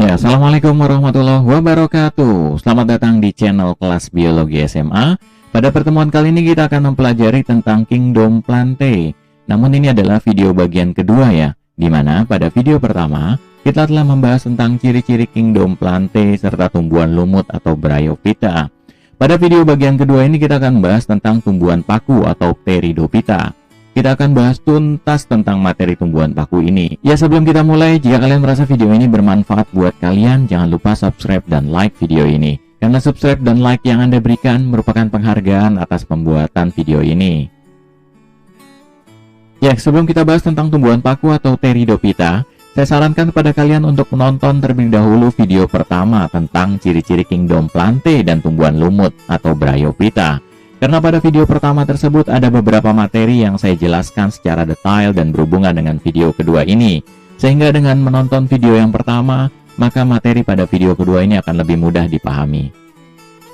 Ya, Assalamualaikum warahmatullahi wabarakatuh. Selamat datang di channel kelas biologi SMA. Pada pertemuan kali ini kita akan mempelajari tentang Kingdom Plantae. Namun ini adalah video bagian kedua ya, di mana pada video pertama kita telah membahas tentang ciri-ciri Kingdom Plantae serta tumbuhan lumut atau Bryophyta. Pada video bagian kedua ini kita akan membahas tentang tumbuhan paku atau Pteridophyta. Kita akan bahas tuntas tentang materi tumbuhan paku ini. Ya, sebelum kita mulai, jika kalian merasa video ini bermanfaat buat kalian, jangan lupa subscribe dan like video ini. Karena subscribe dan like yang Anda berikan merupakan penghargaan atas pembuatan video ini. Ya, sebelum kita bahas tentang tumbuhan paku atau Pteridophyta, saya sarankan kepada kalian untuk menonton terlebih dahulu video pertama tentang ciri-ciri Kingdom Plantae dan tumbuhan lumut atau Bryophyta. Karena pada video pertama tersebut ada beberapa materi yang saya jelaskan secara detail dan berhubungan dengan video kedua ini. Sehingga dengan menonton video yang pertama, maka materi pada video kedua ini akan lebih mudah dipahami.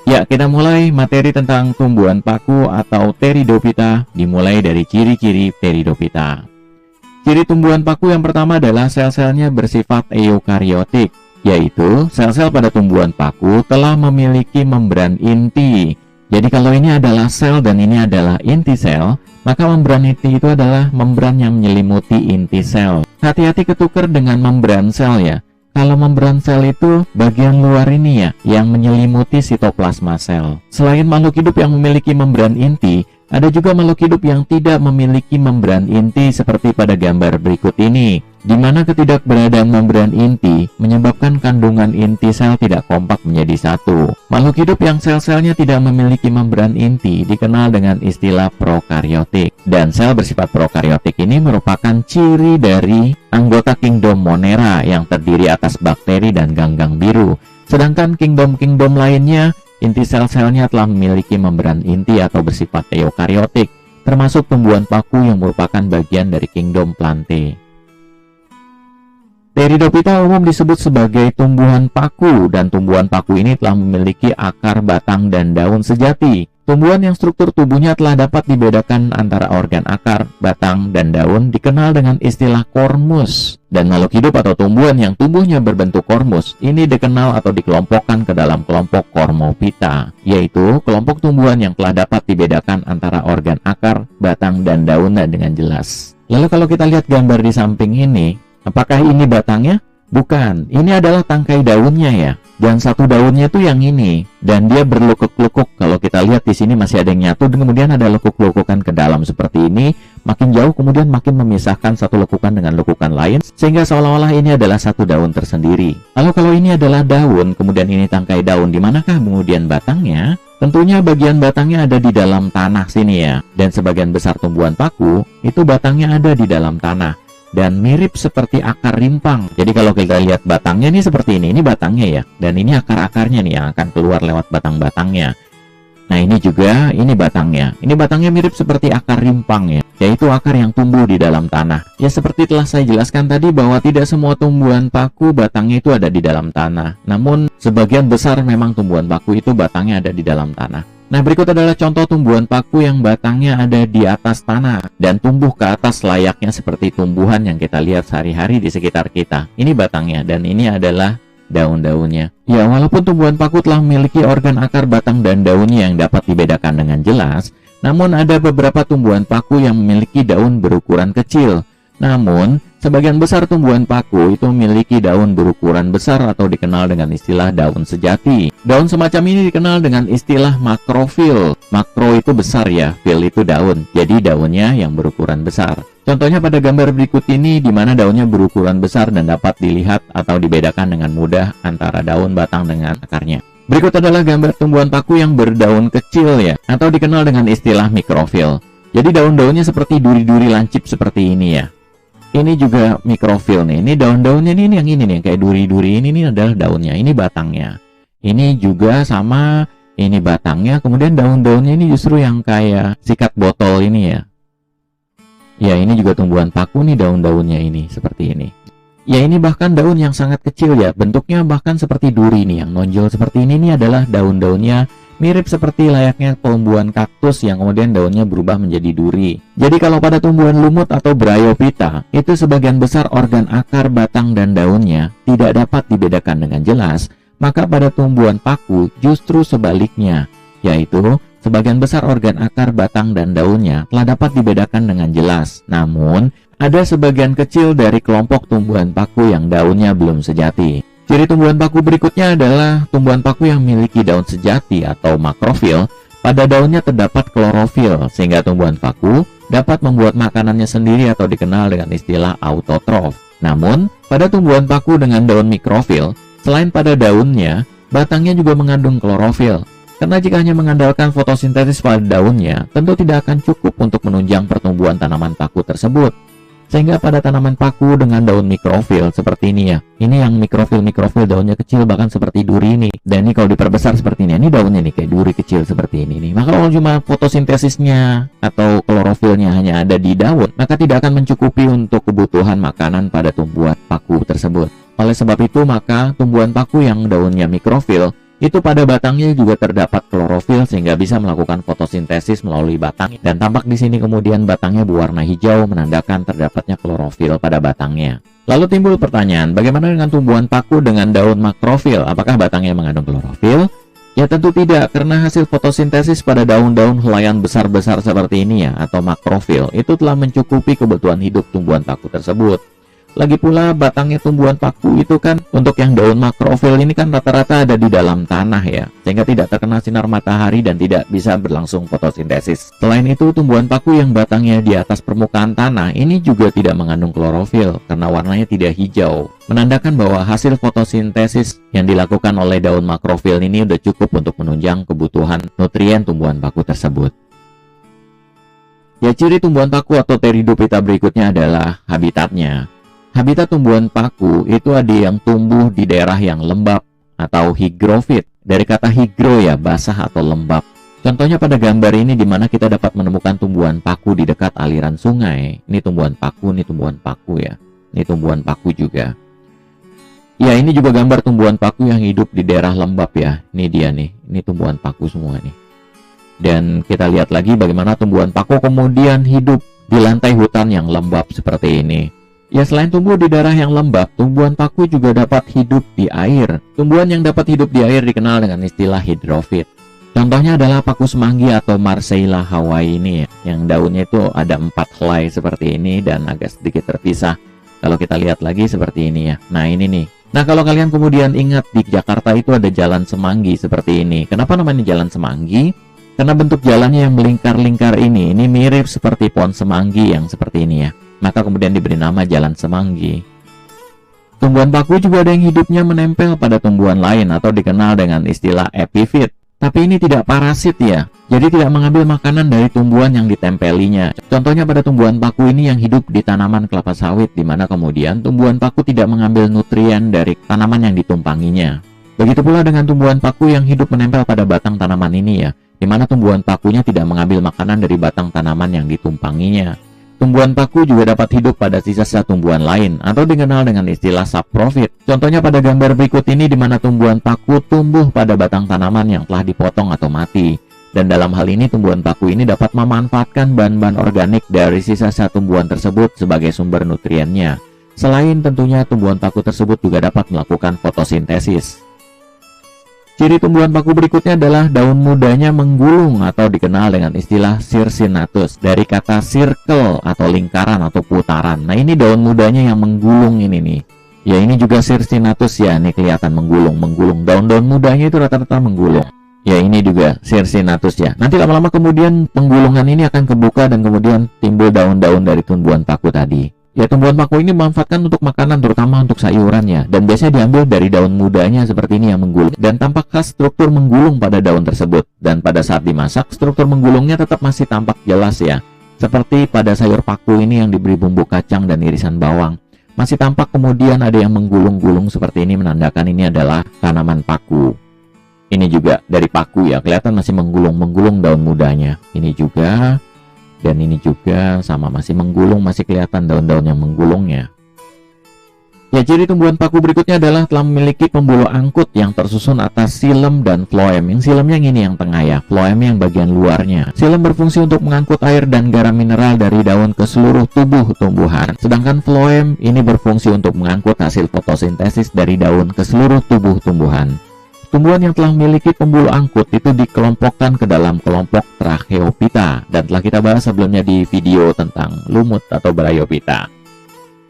Ya, kita mulai materi tentang tumbuhan paku atau Pteridophyta, dimulai dari ciri-ciri Pteridophyta. Ciri tumbuhan paku yang pertama adalah sel-selnya bersifat eukariotik, yaitu sel-sel pada tumbuhan paku telah memiliki membran inti. Jadi kalau ini adalah sel dan ini adalah inti sel, maka membran inti itu adalah membran yang menyelimuti inti sel. Hati-hati ketukar dengan membran sel ya. Kalau membran sel itu bagian luar ini ya, yang menyelimuti sitoplasma sel. Selain makhluk hidup yang memiliki membran inti, ada juga makhluk hidup yang tidak memiliki membran inti seperti pada gambar berikut ini, di mana ketidakberadaan membran inti menyebabkan kandungan inti sel tidak kompak menjadi satu. Makhluk hidup yang sel-selnya tidak memiliki membran inti dikenal dengan istilah prokaryotik. Dan sel bersifat prokaryotik ini merupakan ciri dari anggota Kingdom Monera yang terdiri atas bakteri dan ganggang biru. Sedangkan kingdom-kingdom lainnya, inti sel-selnya telah memiliki membran inti atau bersifat eukaryotik, termasuk tumbuhan paku yang merupakan bagian dari Kingdom Plantae. Pteridophyta umum disebut sebagai tumbuhan paku, dan tumbuhan paku ini telah memiliki akar, batang, dan daun sejati. Tumbuhan yang struktur tubuhnya telah dapat dibedakan antara organ akar, batang, dan daun dikenal dengan istilah kormus. Dan makhluk hidup atau tumbuhan yang tumbuhnya berbentuk kormus ini dikenal atau dikelompokkan ke dalam kelompok Cormophyta, yaitu kelompok tumbuhan yang telah dapat dibedakan antara organ akar, batang, dan daunnya dengan jelas. Lalu kalau kita lihat gambar di samping ini, apakah ini batangnya? Bukan, ini adalah tangkai daunnya ya. Dan satu daunnya itu yang ini, dan dia berlekuk-lekuk. Kalau kita lihat di sini masih ada yang nyatu, dan kemudian ada lekuk-lekukan ke dalam seperti ini. Makin jauh kemudian makin memisahkan satu lekukan dengan lekukan lain, sehingga seolah-olah ini adalah satu daun tersendiri. Lalu kalau ini adalah daun, kemudian ini tangkai daun, di manakah kemudian batangnya? Tentunya bagian batangnya ada di dalam tanah sini ya. Dan sebagian besar tumbuhan paku itu batangnya ada di dalam tanah dan mirip seperti akar rimpang. Jadi kalau kita lihat batangnya ini seperti ini batangnya ya, dan ini akar-akarnya nih yang akan keluar lewat batang-batangnya. Nah ini juga, ini batangnya. Ini batangnya mirip seperti akar rimpang ya, yaitu akar yang tumbuh di dalam tanah. Ya seperti telah saya jelaskan tadi bahwa tidak semua tumbuhan paku batangnya itu ada di dalam tanah. Namun sebagian besar memang tumbuhan paku itu batangnya ada di dalam tanah. Nah, berikut adalah contoh tumbuhan paku yang batangnya ada di atas tanah dan tumbuh ke atas layaknya seperti tumbuhan yang kita lihat sehari-hari di sekitar kita. Ini batangnya dan ini adalah daun-daunnya. Ya, walaupun tumbuhan paku telah memiliki organ akar, batang, dan daunnya yang dapat dibedakan dengan jelas, namun ada beberapa tumbuhan paku yang memiliki daun berukuran kecil. Namun, sebagian besar tumbuhan paku itu memiliki daun berukuran besar atau dikenal dengan istilah daun sejati. Daun semacam ini dikenal dengan istilah makrofil. Makro itu besar ya, fil itu daun. Jadi daunnya yang berukuran besar. Contohnya pada gambar berikut ini di mana daunnya berukuran besar dan dapat dilihat atau dibedakan dengan mudah antara daun, batang, dengan akarnya. Berikut adalah gambar tumbuhan paku yang berdaun kecil ya, atau dikenal dengan istilah mikrofil. Jadi daun-daunnya seperti duri-duri lancip seperti ini ya. Ini juga mikrofil nih. Ini daun-daunnya ini yang ini nih, kayak duri-duri ini adalah daunnya. Ini batangnya. Ini juga sama, ini batangnya. Kemudian daun-daunnya ini justru yang kayak sikat botol ini ya. Ya, ini juga tumbuhan paku nih daun-daunnya ini seperti ini. Ya, ini bahkan daun yang sangat kecil ya. Bentuknya bahkan seperti duri nih yang nonjol seperti ini adalah daun-daunnya Mirip seperti layaknya tumbuhan kaktus yang kemudian daunnya berubah menjadi duri. Jadi kalau pada tumbuhan lumut atau Bryophyta, itu sebagian besar organ akar, batang, dan daunnya tidak dapat dibedakan dengan jelas, maka pada tumbuhan paku justru sebaliknya, yaitu sebagian besar organ akar, batang, dan daunnya telah dapat dibedakan dengan jelas. Namun, ada sebagian kecil dari kelompok tumbuhan paku yang daunnya belum sejati. Ciri tumbuhan paku berikutnya adalah tumbuhan paku yang memiliki daun sejati atau makrofil. Pada daunnya terdapat klorofil, sehingga tumbuhan paku dapat membuat makanannya sendiri atau dikenal dengan istilah autotrof. Namun, pada tumbuhan paku dengan daun mikrofil, selain pada daunnya, batangnya juga mengandung klorofil. Karena jika hanya mengandalkan fotosintesis pada daunnya, tentu tidak akan cukup untuk menunjang pertumbuhan tanaman paku tersebut. Sehingga pada tanaman paku dengan daun mikrofil seperti ini ya, ini yang mikrofil daunnya kecil bahkan seperti duri ini, dan ini kalau diperbesar seperti ini daunnya nih kayak duri kecil seperti ini nih. Maka kalau cuma fotosintesisnya atau klorofilnya hanya ada di daun, maka tidak akan mencukupi untuk kebutuhan makanan pada tumbuhan paku tersebut. Oleh sebab itu, maka tumbuhan paku yang daunnya mikrofil itu pada batangnya juga terdapat klorofil sehingga bisa melakukan fotosintesis melalui batang, dan tampak di sini kemudian batangnya berwarna hijau menandakan terdapatnya klorofil pada batangnya. Lalu timbul pertanyaan, bagaimana dengan tumbuhan paku dengan daun makrofil? Apakah batangnya mengandung klorofil? Ya tentu tidak, karena hasil fotosintesis pada daun-daun helaian besar-besar seperti ini ya, atau makrofil, itu telah mencukupi kebutuhan hidup tumbuhan paku tersebut. Lagi pula batangnya tumbuhan paku itu kan untuk yang daun makrofil ini kan rata-rata ada di dalam tanah ya, sehingga tidak terkena sinar matahari dan tidak bisa berlangsung fotosintesis. Selain itu, tumbuhan paku yang batangnya di atas permukaan tanah ini juga tidak mengandung klorofil karena warnanya tidak hijau, menandakan bahwa hasil fotosintesis yang dilakukan oleh daun makrofil ini sudah cukup untuk menunjang kebutuhan nutrien tumbuhan paku tersebut. Ya, ciri tumbuhan paku atau Pteridophyta berikutnya adalah habitatnya. Habitat tumbuhan paku itu ada yang tumbuh di daerah yang lembab atau hygrofit. Dari kata hygro ya, basah atau lembab. Contohnya pada gambar ini di mana kita dapat menemukan tumbuhan paku di dekat aliran sungai. Ini tumbuhan paku ya. Ini tumbuhan paku juga. Ya, ini juga gambar tumbuhan paku yang hidup di daerah lembab ya. Ini dia nih, ini tumbuhan paku semua nih. Dan kita lihat lagi bagaimana tumbuhan paku kemudian hidup di lantai hutan yang lembab seperti ini. Ya, selain tumbuh di daerah yang lembab, tumbuhan paku juga dapat hidup di air. Tumbuhan yang dapat hidup di air dikenal dengan istilah hidrofit. Contohnya adalah paku semanggi atau Marseilla Hawaii ini, yang daunnya itu ada 4 helai seperti ini dan agak sedikit terpisah. Kalau kita lihat lagi seperti ini ya. Nah, ini nih. Nah, kalau kalian kemudian ingat di Jakarta itu ada jalan semanggi seperti ini. Kenapa namanya jalan semanggi? Karena bentuk jalannya yang melingkar-lingkar ini mirip seperti pohon semanggi yang seperti ini ya. Maka kemudian diberi nama jalan semanggi. Tumbuhan paku juga ada yang hidupnya menempel pada tumbuhan lain atau dikenal dengan istilah epifit. Tapi ini tidak parasit ya, jadi tidak mengambil makanan dari tumbuhan yang ditempelinya. Contohnya pada tumbuhan paku ini yang hidup di tanaman kelapa sawit, di mana kemudian tumbuhan paku tidak mengambil nutrien dari tanaman yang ditumpanginya. Begitu pula dengan tumbuhan paku yang hidup menempel pada batang tanaman ini ya, di mana tumbuhan pakunya tidak mengambil makanan dari batang tanaman yang ditumpanginya. Tumbuhan paku juga dapat hidup pada sisa-sisa tumbuhan lain atau dikenal dengan istilah subprofit. Contohnya pada gambar berikut ini di mana tumbuhan paku tumbuh pada batang tanaman yang telah dipotong atau mati. Dan dalam hal ini tumbuhan paku ini dapat memanfaatkan bahan-bahan organik dari sisa-sisa tumbuhan tersebut sebagai sumber nutriennya. Selain tentunya tumbuhan paku tersebut juga dapat melakukan fotosintesis. Ciri tumbuhan paku berikutnya adalah daun mudanya menggulung atau dikenal dengan istilah circinatus, dari kata circle atau lingkaran atau putaran. Nah, ini daun mudanya yang menggulung ini nih. Ya, ini juga circinatus ya, ini kelihatan menggulung. Daun-daun mudanya itu rata-rata menggulung. Ya, ini juga circinatus ya. Nanti lama-lama kemudian penggulungan ini akan kebuka dan kemudian timbul daun-daun dari tumbuhan paku tadi. Ya, tumbuhan paku ini dimanfaatkan untuk makanan, terutama untuk sayurannya, dan biasanya diambil dari daun mudanya seperti ini yang menggulung, dan tampak khas struktur menggulung pada daun tersebut. Dan pada saat dimasak, struktur menggulungnya tetap masih tampak jelas ya, seperti pada sayur paku ini yang diberi bumbu kacang dan irisan bawang. Masih tampak kemudian ada yang menggulung-gulung seperti ini, menandakan ini adalah tanaman paku. Ini juga dari paku ya, kelihatan masih menggulung daun mudanya. Ini juga. Dan ini juga sama, masih menggulung, masih kelihatan daun-daun yang menggulungnya. Ya, ciri tumbuhan paku berikutnya adalah telah memiliki pembuluh angkut yang tersusun atas xilem dan floem. Yang xilem yang ini yang tengah ya, floem yang bagian luarnya. Xilem berfungsi untuk mengangkut air dan garam mineral dari daun ke seluruh tubuh tumbuhan. Sedangkan floem ini berfungsi untuk mengangkut hasil fotosintesis dari daun ke seluruh tubuh tumbuhan. Tumbuhan yang telah memiliki pembuluh angkut itu dikelompokkan ke dalam kelompok Tracheophyta dan telah kita bahas sebelumnya di video tentang lumut atau Bryophyta.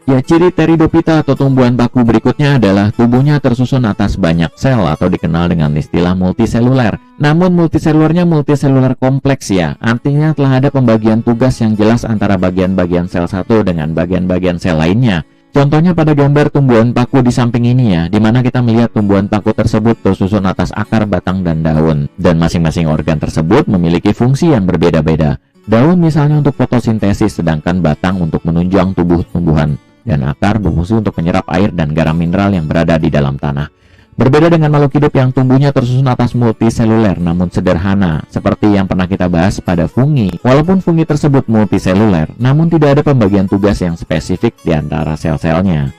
Ya, ciri Pteridophyta atau tumbuhan paku berikutnya adalah tubuhnya tersusun atas banyak sel atau dikenal dengan istilah multiseluler. Namun multiselulernya multiseluler kompleks ya, artinya telah ada pembagian tugas yang jelas antara bagian-bagian sel satu dengan bagian-bagian sel lainnya. Contohnya pada gambar tumbuhan paku di samping ini ya, di mana kita melihat tumbuhan paku tersebut tersusun atas akar, batang, dan daun. Dan masing-masing organ tersebut memiliki fungsi yang berbeda-beda. Daun misalnya untuk fotosintesis, sedangkan batang untuk menunjang tubuh tumbuhan. Dan akar berfungsi untuk menyerap air dan garam mineral yang berada di dalam tanah. Berbeda dengan makhluk hidup yang tumbuhnya tersusun atas multiseluler namun sederhana, seperti yang pernah kita bahas pada fungi. Walaupun fungi tersebut multiseluler, namun tidak ada pembagian tugas yang spesifik di antara sel-selnya.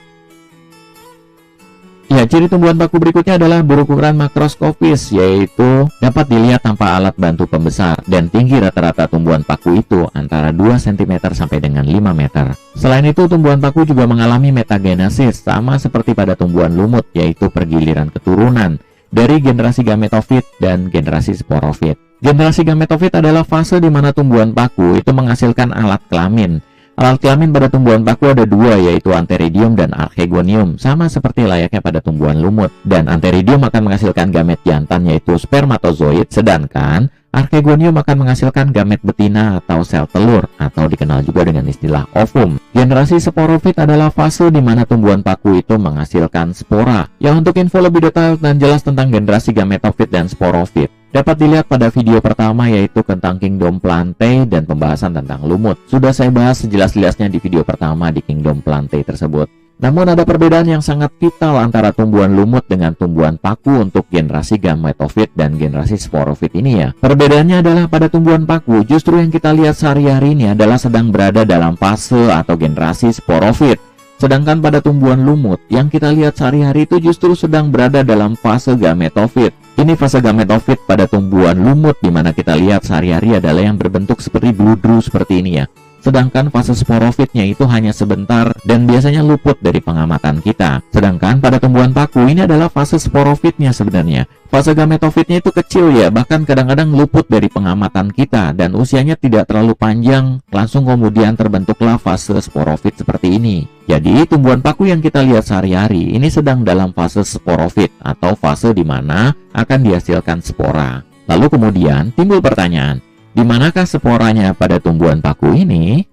Ya, ciri tumbuhan paku berikutnya adalah berukuran makroskopis, yaitu dapat dilihat tanpa alat bantu pembesar, dan tinggi rata-rata tumbuhan paku itu antara 2 cm sampai dengan 5 meter. Selain itu, tumbuhan paku juga mengalami metagenesis, sama seperti pada tumbuhan lumut, yaitu pergiliran keturunan dari generasi gametofit dan generasi sporofit. Generasi gametofit adalah fase di mana tumbuhan paku itu menghasilkan alat kelamin. Alat kelamin pada tumbuhan paku ada dua, yaitu antheridium dan archegonium, sama seperti layaknya pada tumbuhan lumut. Dan antheridium akan menghasilkan gamet jantan yaitu spermatozoid, sedangkan archegonium akan menghasilkan gamet betina atau sel telur, atau dikenal juga dengan istilah ovum. Generasi sporofit adalah fase di mana tumbuhan paku itu menghasilkan spora. Ya, untuk info lebih detail dan jelas tentang generasi gametofit dan sporofit, dapat dilihat pada video pertama, yaitu tentang Kingdom Plantae dan pembahasan tentang lumut. Sudah saya bahas sejelas-jelasnya di video pertama di Kingdom Plantae tersebut. Namun ada perbedaan yang sangat vital antara tumbuhan lumut dengan tumbuhan paku untuk generasi gametofit dan generasi sporofit ini ya. Perbedaannya adalah pada tumbuhan paku, justru yang kita lihat sehari-hari ini adalah sedang berada dalam fase atau generasi sporofit. Sedangkan pada tumbuhan lumut, yang kita lihat sehari-hari itu justru sedang berada dalam fase gametofit. Ini fase gametofit pada tumbuhan lumut, di mana kita lihat sehari-hari adalah yang berbentuk seperti bludru seperti ini ya. Sedangkan fase sporofitnya itu hanya sebentar dan biasanya luput dari pengamatan kita. Sedangkan pada tumbuhan paku ini adalah fase sporofitnya sebenarnya. Fase gametofitnya itu kecil ya, bahkan kadang-kadang luput dari pengamatan kita dan usianya tidak terlalu panjang, langsung kemudian terbentuklah fase sporofit seperti ini. Jadi tumbuhan paku yang kita lihat sehari-hari ini sedang dalam fase sporofit atau fase di mana akan dihasilkan spora. Lalu kemudian timbul pertanyaan, di manakah sporanya pada tumbuhan paku ini?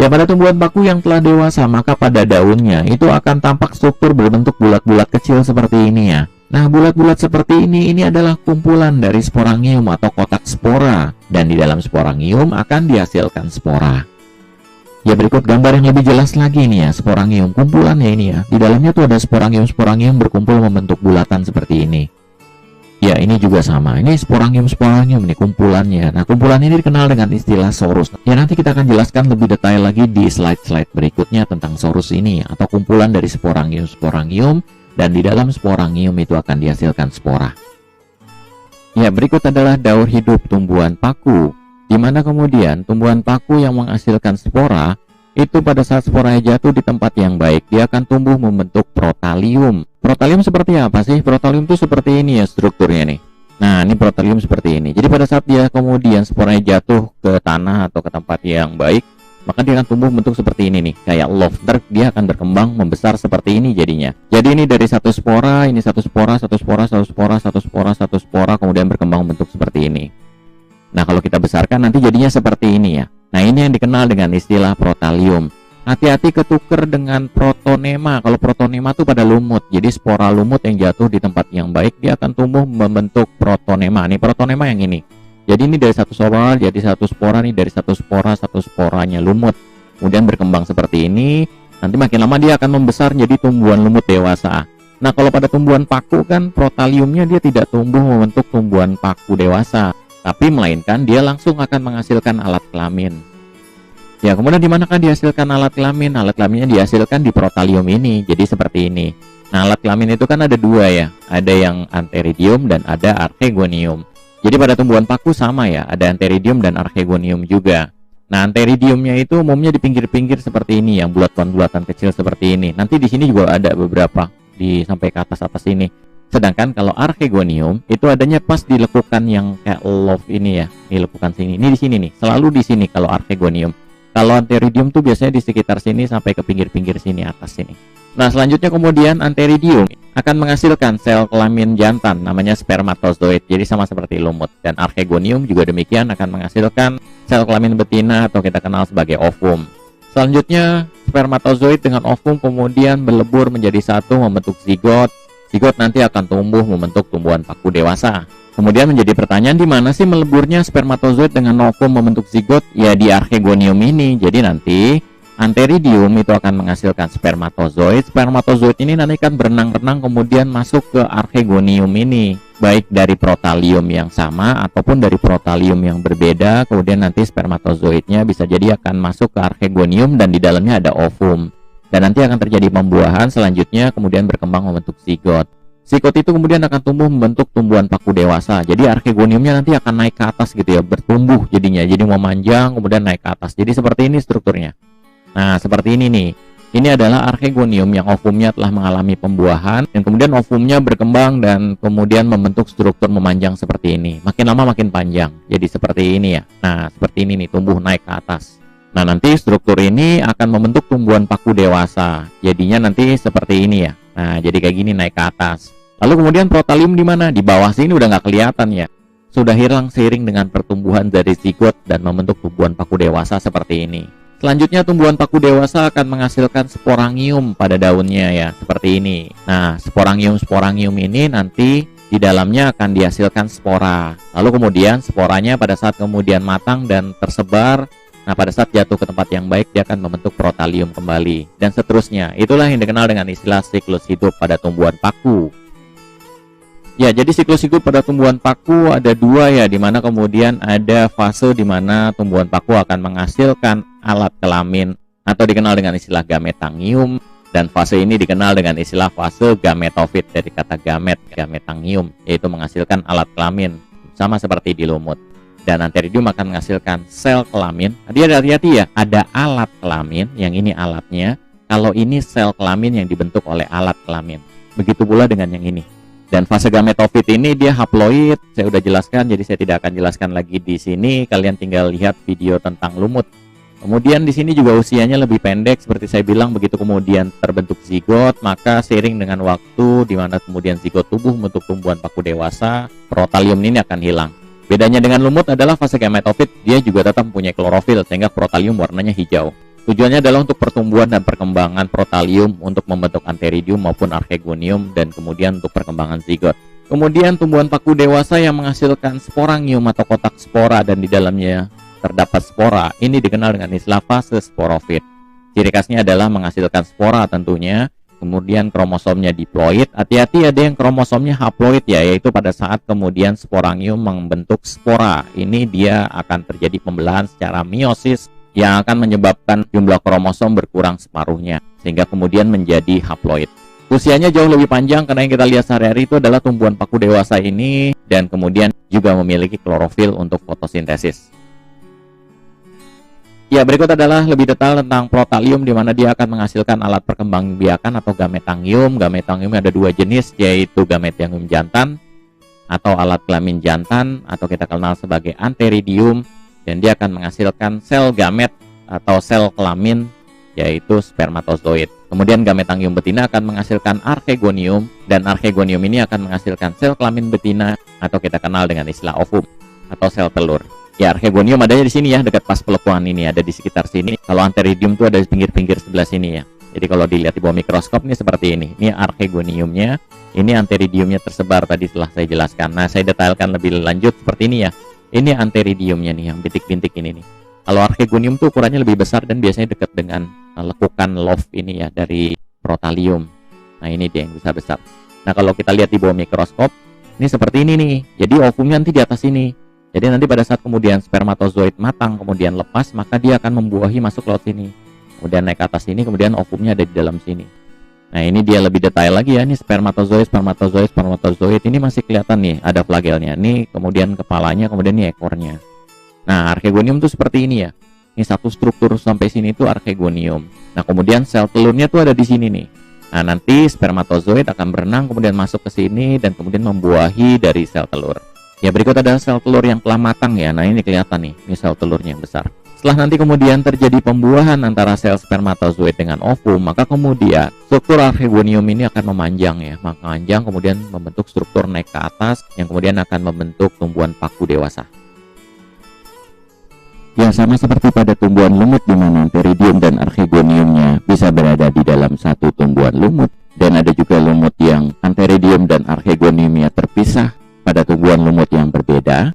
Ya, pada tumbuhan paku yang telah dewasa, maka pada daunnya itu akan tampak struktur berbentuk bulat-bulat kecil seperti ini ya. Nah, bulat-bulat seperti ini adalah kumpulan dari sporangium atau kotak spora, dan di dalam sporangium akan dihasilkan spora. Ya, berikut gambar yang lebih jelas lagi nih ya, sporangium, kumpulannya ini ya. Di dalamnya tuh ada sporangium berkumpul membentuk bulatan seperti ini. Ya, ini juga sama. Ini sporangium ini kumpulannya. Nah, kumpulan ini dikenal dengan istilah sorus. Ya, nanti kita akan jelaskan lebih detail lagi di slide-slide berikutnya tentang sorus ini atau kumpulan dari sporangium, dan di dalam sporangium itu akan dihasilkan spora. Ya, berikut adalah daur hidup tumbuhan paku, di mana kemudian tumbuhan paku yang menghasilkan spora itu pada saat sporanya jatuh di tempat yang baik, dia akan tumbuh membentuk protalium. Protalium seperti apa sih? Protalium itu seperti ini ya strukturnya nih. Nah, ini protalium seperti ini. Jadi pada saat dia kemudian sporanya jatuh ke tanah atau ke tempat yang baik, maka dia akan tumbuh bentuk seperti ini nih, kayak love. Ntar dia akan berkembang membesar seperti ini jadinya. Jadi ini dari satu spora, ini satu spora, satu spora, satu spora, satu spora, satu spora, kemudian berkembang bentuk seperti ini. Nah, kalau kita besarkan nanti jadinya seperti ini ya. Nah, ini yang dikenal dengan istilah protalium. Hati-hati ketuker dengan protonema. Kalau protonema itu pada lumut. Jadi spora lumut yang jatuh di tempat yang baik, dia akan tumbuh membentuk protonema. Ini protonema yang ini. Jadi ini dari satu spora jadi satu spora nih, dari satu sporanya lumut. Kemudian berkembang seperti ini. Nanti makin lama dia akan membesar jadi tumbuhan lumut dewasa. Nah, kalau pada tumbuhan paku kan protaliumnya dia tidak tumbuh membentuk tumbuhan paku dewasa, tapi melainkan dia langsung akan menghasilkan alat kelamin. Ya, kemudian di manakah dihasilkan alat kelamin? Alat kelaminnya dihasilkan di protalium ini. Jadi seperti ini. Nah, alat kelamin itu kan ada dua ya. Ada yang antheridium dan ada archegonium. Jadi pada tumbuhan paku sama ya, ada antheridium dan archegonium juga. Nah, antheridiumnya itu umumnya di pinggir-pinggir seperti ini, yang bulatan-bulatan kecil seperti ini. Nanti di sini juga ada beberapa di sampai ke atas-atas ini. Sedangkan kalau archegonium itu adanya pas di lekukan yang kayak love ini ya, di lekukan sini. Ini di sini nih, selalu di sini kalau archegonium. Kalau antheridium tuh biasanya di sekitar sini sampai ke pinggir-pinggir sini, atas sini. Nah, selanjutnya kemudian antheridium akan menghasilkan sel kelamin jantan namanya spermatozoid. Jadi sama seperti lumut. Dan archegonium juga demikian akan menghasilkan sel kelamin betina atau kita kenal sebagai ovum. Selanjutnya spermatozoid dengan ovum kemudian berlebur menjadi satu membentuk zigot. Zigot nanti akan tumbuh membentuk tumbuhan paku dewasa. Kemudian menjadi pertanyaan, di mana sih meleburnya spermatozoid dengan ovum membentuk zigot? Ya di archegonium ini. Jadi nanti antheridium itu akan menghasilkan spermatozoid. Spermatozoid ini nanti kan berenang-renang kemudian masuk ke archegonium ini, baik dari protalium yang sama ataupun dari protalium yang berbeda. Kemudian nanti spermatozoidnya bisa jadi akan masuk ke archegonium dan di dalamnya ada ovum. Dan nanti akan terjadi pembuahan, selanjutnya kemudian berkembang membentuk zigot. Zigot itu kemudian akan tumbuh membentuk tumbuhan paku dewasa. Jadi archegoniumnya nanti akan naik ke atas gitu ya, bertumbuh jadinya. Jadi memanjang kemudian naik ke atas. Jadi seperti ini strukturnya. Nah, seperti ini nih. Ini adalah archegonium yang ovumnya telah mengalami pembuahan dan kemudian ovumnya berkembang dan kemudian membentuk struktur memanjang seperti ini. Makin lama makin panjang. Jadi seperti ini ya. Nah, seperti ini nih, tumbuh naik ke atas. Nah, nanti struktur ini akan membentuk tumbuhan paku dewasa. Jadinya nanti seperti ini ya. Nah, jadi kayak gini naik ke atas. Lalu kemudian protalium di mana? Di bawah sini udah nggak kelihatan ya. Sudah hilang seiring dengan pertumbuhan dari zigot dan membentuk tumbuhan paku dewasa seperti ini. Selanjutnya tumbuhan paku dewasa akan menghasilkan sporangium pada daunnya ya, seperti ini. Nah, sporangium ini nanti di dalamnya akan dihasilkan spora. Lalu kemudian sporanya pada saat kemudian matang dan tersebar, nah pada saat jatuh ke tempat yang baik dia akan membentuk protalium kembali dan seterusnya. Itulah yang dikenal dengan istilah siklus hidup pada tumbuhan paku. Ya, jadi siklus hidup pada tumbuhan paku ada dua ya, di mana kemudian ada fase di mana tumbuhan paku akan menghasilkan alat kelamin atau dikenal dengan istilah gametangium, dan fase ini dikenal dengan istilah fase gametofit dari kata gametangium, yaitu menghasilkan alat kelamin sama seperti di lumut. Dan antheridium akan menghasilkan sel kelamin. Dia hati-hati ya, ada alat kelamin, yang ini alatnya. Kalau ini sel kelamin yang dibentuk oleh alat kelamin. Begitu pula dengan yang ini. Dan fase gametofit ini dia haploid, saya udah jelaskan, jadi saya tidak akan jelaskan lagi di sini. Kalian tinggal lihat video tentang lumut. Kemudian di sini juga usianya lebih pendek, seperti saya bilang. Begitu kemudian terbentuk zigot, maka seiring dengan waktu, di mana kemudian zigot tumbuh membentuk tumbuhan paku dewasa, protalium ini akan hilang. Bedanya dengan lumut adalah fase gametofit, dia juga tetap mempunyai klorofil, sehingga protalium warnanya hijau. Tujuannya adalah untuk pertumbuhan dan perkembangan protalium untuk membentuk antheridium maupun archegonium dan kemudian untuk perkembangan zigot. Kemudian tumbuhan paku dewasa yang menghasilkan sporangium atau kotak spora dan di dalamnya terdapat spora, ini dikenal dengan istilah fase sporofit. Ciri khasnya adalah menghasilkan spora tentunya, kemudian kromosomnya diploid. Hati-hati ada yang kromosomnya haploid ya, yaitu pada saat kemudian sporangium membentuk spora. Ini dia akan terjadi pembelahan secara meiosis yang akan menyebabkan jumlah kromosom berkurang separuhnya, sehingga kemudian menjadi haploid. Usianya jauh lebih panjang karena yang kita lihat sehari-hari itu adalah tumbuhan paku dewasa ini, dan kemudian juga memiliki klorofil untuk fotosintesis. Ya, berikut adalah lebih detail tentang protalium, di mana dia akan menghasilkan alat perkembangbiakan atau gametangium. Gametangium ada dua jenis, yaitu gametangium jantan atau alat kelamin jantan atau kita kenal sebagai antheridium, dan dia akan menghasilkan sel gamet atau sel kelamin, yaitu spermatozoid. Kemudian gametangium betina akan menghasilkan archegonium, dan archegonium ini akan menghasilkan sel kelamin betina atau kita kenal dengan istilah ovum atau sel telur. Ya, archegonium adanya di sini ya, dekat pas pelekuan ini, ada di sekitar sini. Kalau antheridium itu ada di pinggir-pinggir sebelah sini ya. Jadi kalau dilihat di bawah mikroskop ini seperti ini. Ini archegoniumnya, ini antheridiumnya tersebar tadi telah saya jelaskan. Nah, saya detailkan lebih lanjut seperti ini ya. Ini antheridiumnya nih, yang bintik-bintik ini nih. Kalau archegonium tuh ukurannya lebih besar dan biasanya dekat dengan lekukan love ini ya, dari protalium. Nah, ini dia yang besar-besar. Nah, kalau kita lihat di bawah mikroskop, ini seperti ini nih. Jadi ovumnya nanti di atas ini. Jadi nanti pada saat kemudian spermatozoid matang kemudian lepas, maka dia akan membuahi masuk laut sini. Kemudian naik ke atas sini, kemudian ovumnya ada di dalam sini. Nah, ini dia lebih detail lagi ya. Ini spermatozoid ini masih kelihatan nih, ada flagelnya. Ini kemudian kepalanya, kemudian ini ekornya. Nah, archegonium tuh seperti ini ya. Ini satu struktur sampai sini tuh archegonium. Nah, kemudian sel telurnya tuh ada di sini nih. Nah, nanti spermatozoid akan berenang kemudian masuk ke sini dan kemudian membuahi dari sel telur. Ya, berikut adalah sel telur yang telah matang ya. Nah, ini kelihatan nih, ini sel telurnya yang besar. Setelah nanti kemudian terjadi pembuahan antara sel spermatozoid dengan ovum, maka kemudian struktur archegonium ini akan memanjang ya, memanjang kemudian membentuk struktur naik ke atas yang kemudian akan membentuk tumbuhan paku dewasa. Ya, sama seperti pada tumbuhan lumut di mana antheridium dan archegoniumnya bisa berada di dalam satu tumbuhan lumut, dan ada juga lumut yang antheridium dan archegoniumnya terpisah pada tumbuhan lumut yang berbeda.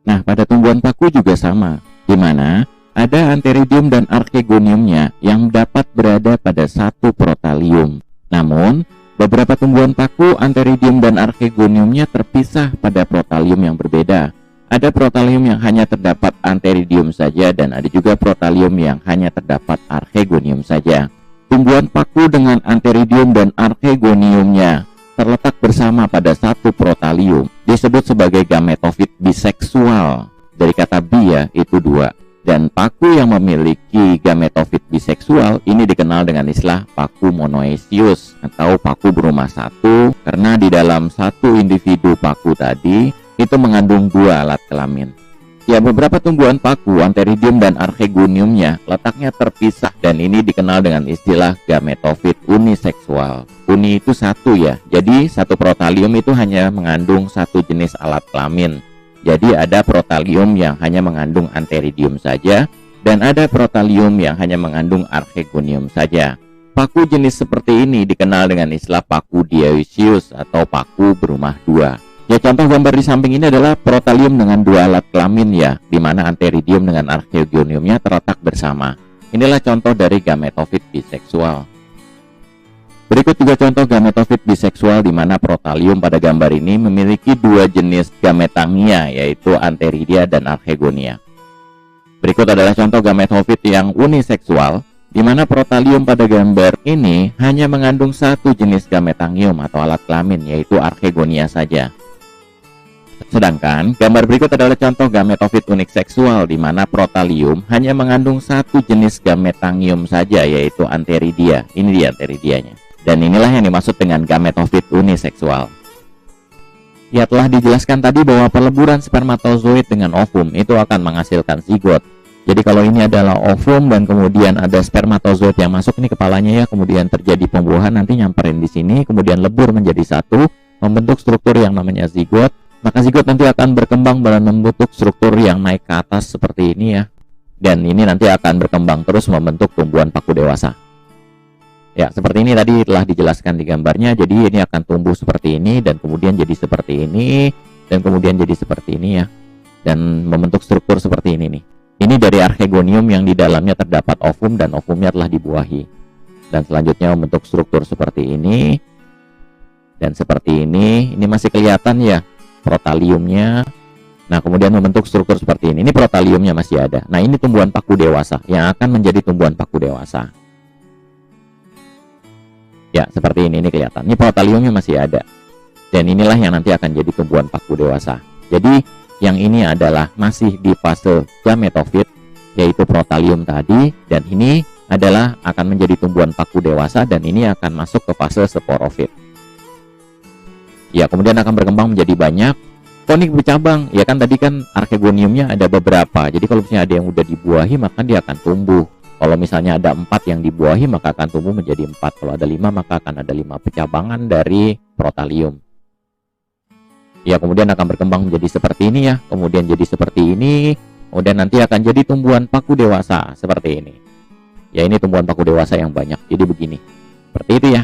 Nah, pada tumbuhan paku juga sama, di mana ada antheridium dan archegoniumnya yang dapat berada pada satu protalium. Namun, beberapa tumbuhan paku antheridium dan archegoniumnya terpisah pada protalium yang berbeda. Ada protalium yang hanya terdapat antheridium saja dan ada juga protalium yang hanya terdapat archegonium saja. Tumbuhan paku dengan antheridium dan archegoniumnya terletak bersama pada satu protalium disebut sebagai gametofit biseksual. Dari kata bi ya, itu dua. Dan paku yang memiliki gametofit biseksual ini dikenal dengan istilah paku monoecious atau paku berumah satu, karena di dalam satu individu paku tadi itu mengandung dua alat kelamin. Ya, beberapa tumbuhan paku antheridium dan archegoniumnya letaknya terpisah dan ini dikenal dengan istilah gametofit uniseksual. Uni itu satu ya, jadi satu protalium itu hanya mengandung satu jenis alat kelamin. Jadi ada protalium yang hanya mengandung antheridium saja dan ada protalium yang hanya mengandung archegonium saja. Paku jenis seperti ini dikenal dengan istilah paku dioecious atau paku berumah dua. Ya, contoh gambar di samping ini adalah protalium dengan dua alat kelamin ya, di mana antheridium dengan archegoniumnya terletak bersama. Inilah contoh dari gametofit biseksual. Berikut juga contoh gametofit biseksual di mana protalium pada gambar ini memiliki dua jenis gametangia, yaitu antheridia dan archegonia. Berikut adalah contoh gametofit yang uniseksual di mana protalium pada gambar ini hanya mengandung satu jenis gametangium atau alat kelamin, yaitu archegonia saja. Sedangkan gambar berikut adalah contoh gametofit uniseksual di mana protalium hanya mengandung satu jenis gametangium saja, yaitu antheridia. Ini dia antheridianya. Dan inilah yang dimaksud dengan gametofit uniseksual. Ya, telah dijelaskan tadi bahwa peleburan spermatozoid dengan ovum itu akan menghasilkan zigot. Jadi kalau ini adalah ovum dan kemudian ada spermatozoid yang masuk, ini kepalanya ya, kemudian terjadi pembuahan, nanti nyamperin di sini, kemudian lebur menjadi satu, membentuk struktur yang namanya zigot. Maka zigot nanti akan berkembang dan membentuk struktur yang naik ke atas seperti ini ya. Dan ini nanti akan berkembang terus membentuk tumbuhan paku dewasa. Ya, seperti ini tadi telah dijelaskan di gambarnya. Jadi ini akan tumbuh seperti ini dan kemudian jadi seperti ini dan kemudian jadi seperti ini ya. Dan membentuk struktur seperti ini nih. Ini dari archegonium yang di dalamnya terdapat ovum dan ovumnya telah dibuahi. Dan selanjutnya membentuk struktur seperti ini dan seperti ini. Ini masih kelihatan ya protaliumnya. Nah, kemudian membentuk struktur seperti ini. Ini protaliumnya masih ada. Nah, ini tumbuhan paku dewasa yang akan menjadi tumbuhan paku dewasa. Ya, seperti ini kelihatan. Ini protaliumnya masih ada. Dan inilah yang nanti akan jadi tumbuhan paku dewasa. Jadi, yang ini adalah masih di fase gametofit, yaitu protalium tadi. Dan ini adalah akan menjadi tumbuhan paku dewasa dan ini akan masuk ke fase sporofit. Ya, kemudian akan berkembang menjadi banyak konik bercabang. Ya kan tadi kan archegoniumnya ada beberapa. Jadi kalau misalnya ada yang udah dibuahi, maka dia akan tumbuh. Kalau misalnya ada 4 yang dibuahi, maka akan tumbuh menjadi 4. Kalau ada 5, maka akan ada 5 pencabangan dari protalium. Ya, kemudian akan berkembang menjadi seperti ini ya. Kemudian jadi seperti ini. Kemudian nanti akan jadi tumbuhan paku dewasa seperti ini. Ya, ini tumbuhan paku dewasa yang banyak. Jadi begini. Seperti itu ya.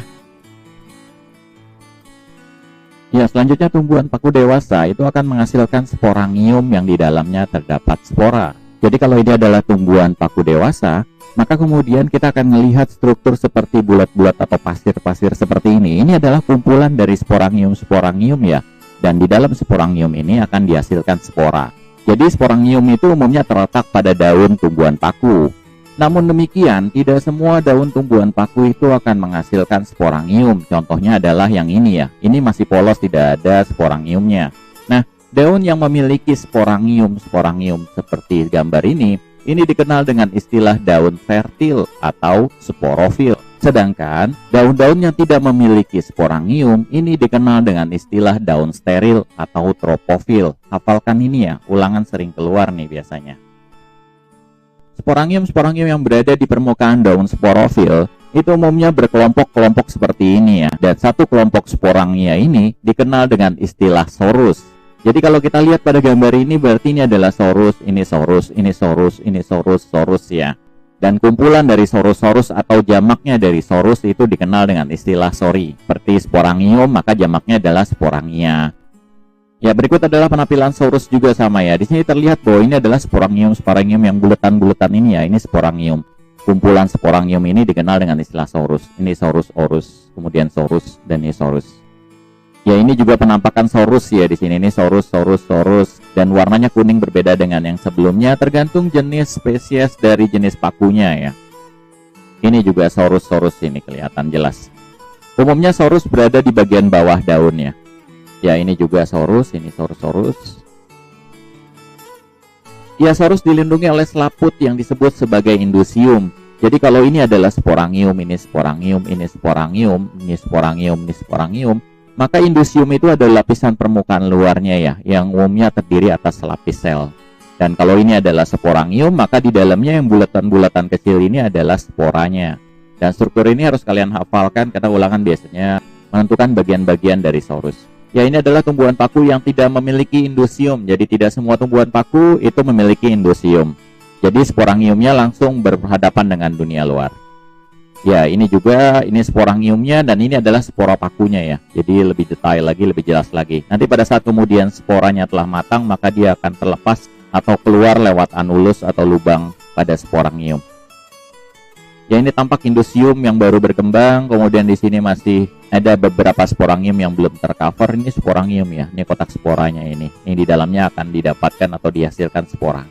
Ya, selanjutnya tumbuhan paku dewasa itu akan menghasilkan sporangium yang di dalamnya terdapat spora. Jadi kalau ini adalah tumbuhan paku dewasa, maka kemudian kita akan melihat struktur seperti bulat-bulat atau pasir-pasir seperti ini. Ini adalah kumpulan dari sporangium ya. Dan di dalam sporangium ini akan dihasilkan spora. Jadi sporangium itu umumnya terletak pada daun tumbuhan paku. Namun demikian, tidak semua daun tumbuhan paku itu akan menghasilkan sporangium. Contohnya adalah yang ini ya. Ini masih polos, tidak ada sporangiumnya. Nah, daun yang memiliki sporangium seperti gambar ini dikenal dengan istilah daun fertil atau sporofil. Sedangkan daun-daun yang tidak memiliki sporangium ini dikenal dengan istilah daun steril atau tropofil. Hafalkan ini ya, ulangan sering keluar nih biasanya. Sporangium yang berada di permukaan daun sporofil itu umumnya berkelompok-kelompok seperti ini ya. Dan satu kelompok sporangia ini dikenal dengan istilah sorus. Jadi kalau kita lihat pada gambar ini berarti ini adalah sorus, ini sorus, ini sorus, ini sorus, sorus ya. Dan kumpulan dari sorus-sorus atau jamaknya dari sorus itu dikenal dengan istilah sori. Seperti sporangium maka jamaknya adalah sporangia. Ya, berikut adalah penampilan sorus juga sama ya. Di sini terlihat bahwa ini adalah sporangium yang bulatan-bulatan ini ya. Ini sporangium. Kumpulan sporangium ini dikenal dengan istilah sorus. Ini sorus, kemudian sorus, dan ini sorus. Ya, ini juga penampakan sorus ya di sini. Ini sorus, dan warnanya kuning berbeda dengan yang sebelumnya tergantung jenis spesies dari jenis pakunya ya. Ini juga sorus ini kelihatan jelas. Umumnya sorus berada di bagian bawah daunnya. Ya, ini juga sorus, ini sorus. Ya, sorus dilindungi oleh selaput yang disebut sebagai indusium. Jadi kalau ini adalah sporangium, ini sporangium, ini sporangium, ini sporangium, ini sporangium, maka indusium itu adalah lapisan permukaan luarnya ya, yang umumnya terdiri atas selapis sel. Dan kalau ini adalah sporangium, maka di dalamnya yang bulatan-bulatan kecil ini adalah sporanya. Dan struktur ini harus kalian hafalkan karena ulangan biasanya menentukan bagian-bagian dari sorus. Ya, ini adalah tumbuhan paku yang tidak memiliki indusium. Jadi tidak semua tumbuhan paku itu memiliki indusium. Jadi sporangiumnya langsung berhadapan dengan dunia luar. Ya, ini juga, ini sporangiumnya dan ini adalah spora pakunya ya. Jadi lebih detail lagi, lebih jelas lagi. Nanti pada saat kemudian sporanya telah matang, maka dia akan terlepas atau keluar lewat anulus atau lubang pada sporangium. Ya, ini tampak indusium yang baru berkembang. Kemudian di sini masih ada beberapa sporangium yang belum tercover. Ini sporangium ya, ini kotak sporanya ini. Ini di dalamnya akan didapatkan atau dihasilkan spora.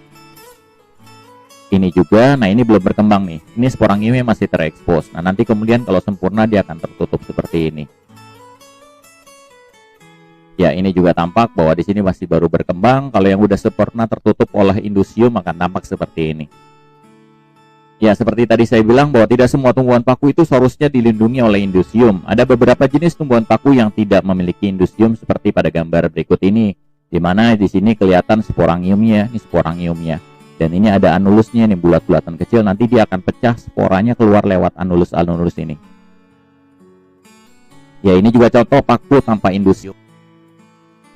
Ini juga, nah ini belum berkembang nih. Ini sporangiumnya masih terekspos. Nah, nanti kemudian kalau sempurna dia akan tertutup seperti ini. Ya, ini juga tampak bahwa di sini masih baru berkembang. Kalau yang udah sempurna tertutup oleh indusium akan tampak seperti ini. Ya, seperti tadi saya bilang bahwa tidak semua tumbuhan paku itu sorusnya dilindungi oleh indusium. Ada beberapa jenis tumbuhan paku yang tidak memiliki indusium seperti pada gambar berikut ini, di mana di sini kelihatan sporangiumnya, ini sporangiumnya. Dan ini ada anulusnya nih, bulat-bulatan kecil, nanti dia akan pecah sporanya keluar lewat anulus-anulus ini. Ya, ini juga contoh paku tanpa indusium.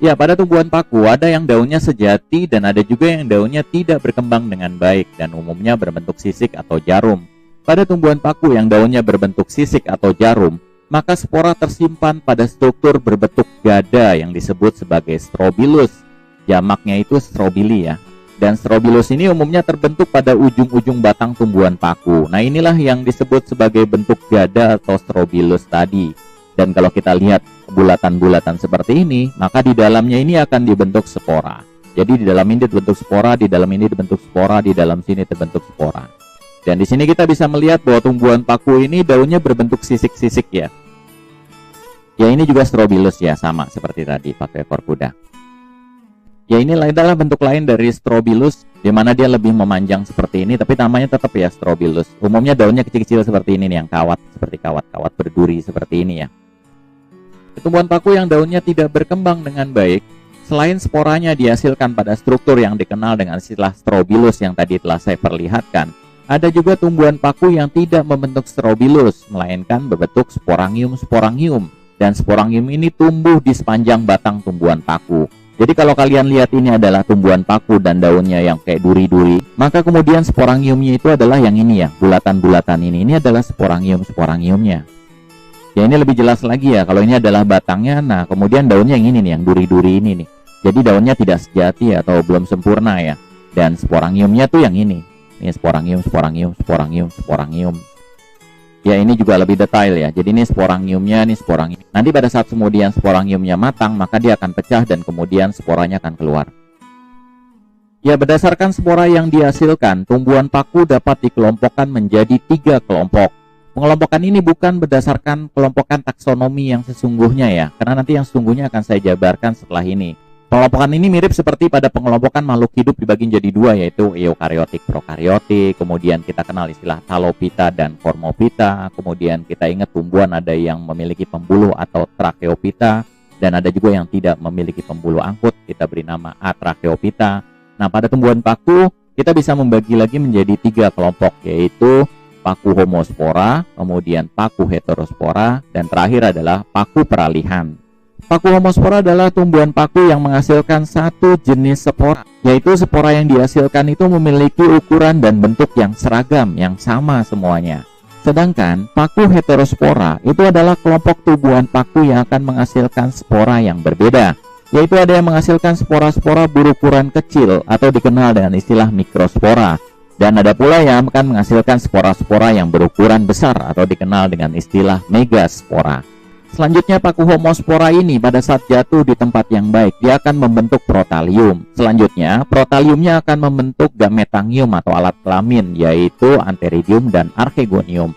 Ya, pada tumbuhan paku ada yang daunnya sejati dan ada juga yang daunnya tidak berkembang dengan baik dan umumnya berbentuk sisik atau jarum. Pada tumbuhan paku yang daunnya berbentuk sisik atau jarum, maka spora tersimpan pada struktur berbentuk gada yang disebut sebagai strobilus. Jamaknya itu strobili ya. Dan strobilus ini umumnya terbentuk pada ujung-ujung batang tumbuhan paku. Nah, inilah yang disebut sebagai bentuk gada atau strobilus tadi. Dan kalau kita lihat bulatan-bulatan seperti ini, maka di dalamnya ini akan dibentuk spora. Jadi di dalam ini dibentuk spora, di dalam ini dibentuk spora, di dalam sini terbentuk spora. Dan di sini kita bisa melihat bahwa tumbuhan paku ini daunnya berbentuk sisik-sisik ya. Ya, ini juga strobilus ya, sama seperti tadi pakai ekor kuda. Ya, ini adalah bentuk lain dari strobilus, di mana dia lebih memanjang seperti ini, tapi namanya tetap ya strobilus. Umumnya daunnya kecil-kecil seperti ini nih, yang kawat, seperti kawat-kawat berduri seperti ini ya. Tumbuhan paku yang daunnya tidak berkembang dengan baik, selain sporanya dihasilkan pada struktur yang dikenal dengan istilah strobilus yang tadi telah saya perlihatkan, ada juga tumbuhan paku yang tidak membentuk strobilus, melainkan berbentuk sporangium. Dan sporangium ini tumbuh di sepanjang batang tumbuhan paku. Jadi kalau kalian lihat ini adalah tumbuhan paku dan daunnya yang kayak duri-duri, maka kemudian sporangiumnya itu adalah yang ini ya, bulatan-bulatan ini. Ini adalah sporangiumnya. Ya, ini lebih jelas lagi ya, kalau ini adalah batangnya, nah kemudian daunnya yang ini nih, yang duri-duri ini nih. Jadi daunnya tidak sejati atau belum sempurna ya. Dan sporangiumnya tuh yang ini. Ini sporangium. Ya, ini juga lebih detail ya. Jadi ini sporangiumnya, ini sporangium. Nanti pada saat kemudian sporangiumnya matang, maka dia akan pecah dan kemudian sporanya akan keluar. Ya, berdasarkan spora yang dihasilkan, tumbuhan paku dapat dikelompokkan menjadi 3 kelompok. Pengelompokan ini bukan berdasarkan kelompokan taksonomi yang sesungguhnya ya, karena nanti yang sesungguhnya akan saya jabarkan setelah ini. Pengelompokan ini mirip seperti pada pengelompokan makhluk hidup dibagi menjadi 2, yaitu eukariotik, prokariotik, kemudian kita kenal istilah talopita dan formopita, kemudian kita ingat tumbuhan ada yang memiliki pembuluh atau tracheopita, dan ada juga yang tidak memiliki pembuluh angkut, kita beri nama atracheopita. Nah, pada tumbuhan paku, kita bisa membagi lagi menjadi 3 kelompok, yaitu paku homospora, kemudian paku heterospora, dan terakhir adalah paku peralihan. Paku homospora adalah tumbuhan paku yang menghasilkan satu jenis spora, yaitu spora yang dihasilkan itu memiliki ukuran dan bentuk yang seragam, yang sama semuanya. Sedangkan paku heterospora itu adalah kelompok tumbuhan paku yang akan menghasilkan spora yang berbeda, yaitu ada yang menghasilkan spora-spora berukuran kecil atau dikenal dengan istilah mikrospora, dan ada pula yang akan menghasilkan spora-spora yang berukuran besar atau dikenal dengan istilah megaspora. Selanjutnya, paku homospora ini pada saat jatuh di tempat yang baik, dia akan membentuk protalium. Selanjutnya, protaliumnya akan membentuk gametangium atau alat kelamin, yaitu antheridium dan archegonium.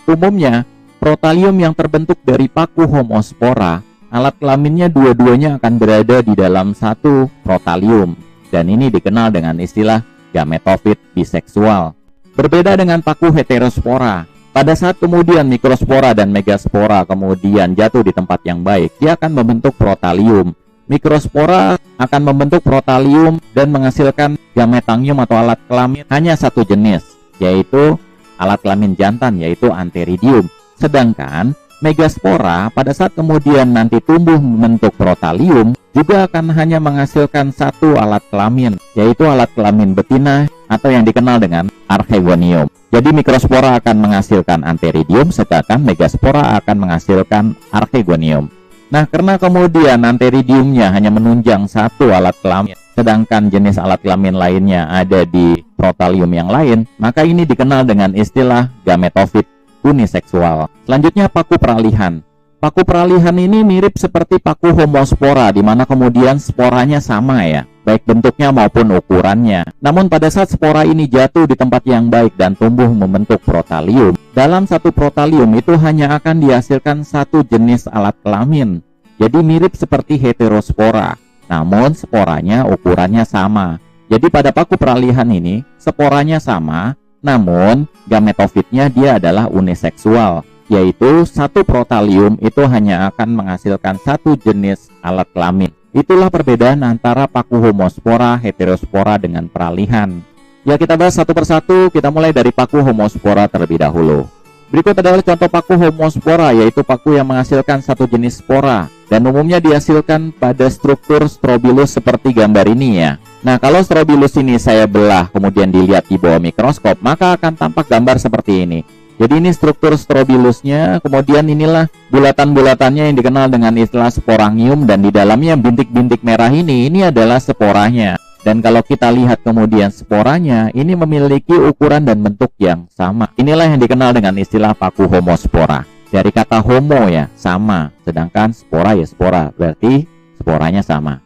Umumnya, protalium yang terbentuk dari paku homospora, alat kelaminnya dua-duanya akan berada di dalam satu protalium, dan ini dikenal dengan istilah gametofit biseksual. Berbeda dengan paku heterospora, pada saat kemudian mikrospora dan megaspora kemudian jatuh di tempat yang baik, dia akan membentuk protalium. Mikrospora akan membentuk protalium dan menghasilkan gametangium atau alat kelamin hanya satu jenis, yaitu alat kelamin jantan, yaitu antheridium. Sedangkan megaspora pada saat kemudian nanti tumbuh membentuk protalium juga akan hanya menghasilkan satu alat kelamin, yaitu alat kelamin betina atau yang dikenal dengan archegonium. Jadi mikrospora akan menghasilkan antheridium, sedangkan megaspora akan menghasilkan archegonium. Nah, karena kemudian antheridiumnya hanya menunjang satu alat kelamin, sedangkan jenis alat kelamin lainnya ada di protalium yang lain, maka ini dikenal dengan istilah gametofit uniseksual. Selanjutnya, paku peralihan. Paku peralihan ini mirip seperti paku homospora, di mana kemudian sporanya sama ya, baik bentuknya maupun ukurannya. Namun pada saat spora ini jatuh di tempat yang baik dan tumbuh membentuk protalium, dalam satu protalium itu hanya akan dihasilkan satu jenis alat kelamin. Jadi mirip seperti heterospora, namun sporanya ukurannya sama. Jadi pada paku peralihan ini sporanya sama, namun gametofitnya dia adalah uniseksual, yaitu satu protalium itu hanya akan menghasilkan satu jenis alat kelamin. Itulah perbedaan antara paku homospora, heterospora dengan peralihan. Ya, kita bahas satu persatu. Kita mulai dari paku homospora terlebih dahulu. Berikut adalah contoh paku homospora, yaitu paku yang menghasilkan satu jenis spora dan umumnya dihasilkan pada struktur strobilus seperti gambar ini ya. Nah, kalau strobilus ini saya belah kemudian dilihat di bawah mikroskop, maka akan tampak gambar seperti ini. Jadi ini struktur strobilusnya, kemudian inilah bulatan-bulatannya yang dikenal dengan istilah sporangium, dan di dalamnya bintik-bintik merah ini adalah sporanya. Dan kalau kita lihat kemudian sporanya, ini memiliki ukuran dan bentuk yang sama. Inilah yang dikenal dengan istilah paku homospora. Dari kata homo ya, sama, sedangkan spora ya spora, berarti sporanya sama.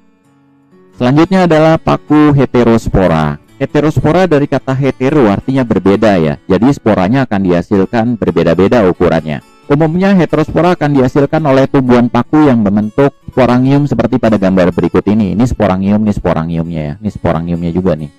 Selanjutnya adalah paku heterospora. Heterospora dari kata hetero artinya berbeda ya. Jadi sporanya akan dihasilkan berbeda-beda ukurannya. Umumnya heterospora akan dihasilkan oleh tumbuhan paku yang membentuk sporangium seperti pada gambar berikut ini. Ini sporangium, ini sporangiumnya ya. Ini sporangiumnya juga nih.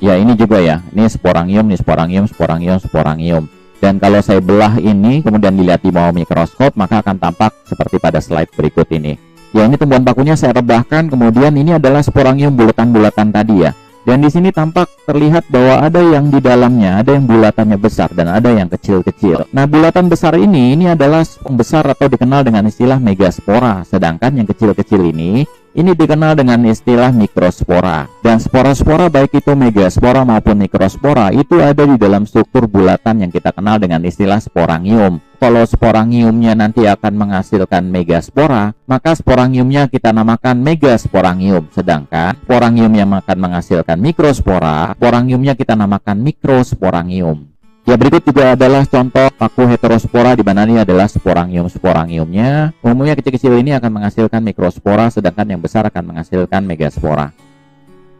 Ya, ini juga ya. Ini sporangium, ini sporangium, sporangium, sporangium. Dan kalau saya belah ini kemudian dilihat di bawah mikroskop, maka akan tampak seperti pada slide berikut ini. Ya, ini tumbuhan pakunya saya rebahkan, kemudian ini adalah sporangium bulatan-bulatan tadi ya. Dan di sini tampak terlihat bahwa ada yang di dalamnya, ada yang bulatannya besar dan ada yang kecil-kecil. Nah, bulatan besar ini adalah besar atau dikenal dengan istilah megaspora. Sedangkan yang kecil-kecil ini dikenal dengan istilah mikrospora. Dan spora-spora baik itu megaspora maupun mikrospora itu ada di dalam struktur bulatan yang kita kenal dengan istilah sporangium. Kalau sporangiumnya nanti akan menghasilkan megaspora, maka sporangiumnya kita namakan megasporangium. Sedangkan sporangium yang akan menghasilkan mikrospora, sporangiumnya kita namakan mikrosporangium. Ya, berikut juga adalah contoh paku heterospora, di mana ini adalah sporangiumnya. Umumnya kecil-kecil ini akan menghasilkan mikrospora, sedangkan yang besar akan menghasilkan megaspora.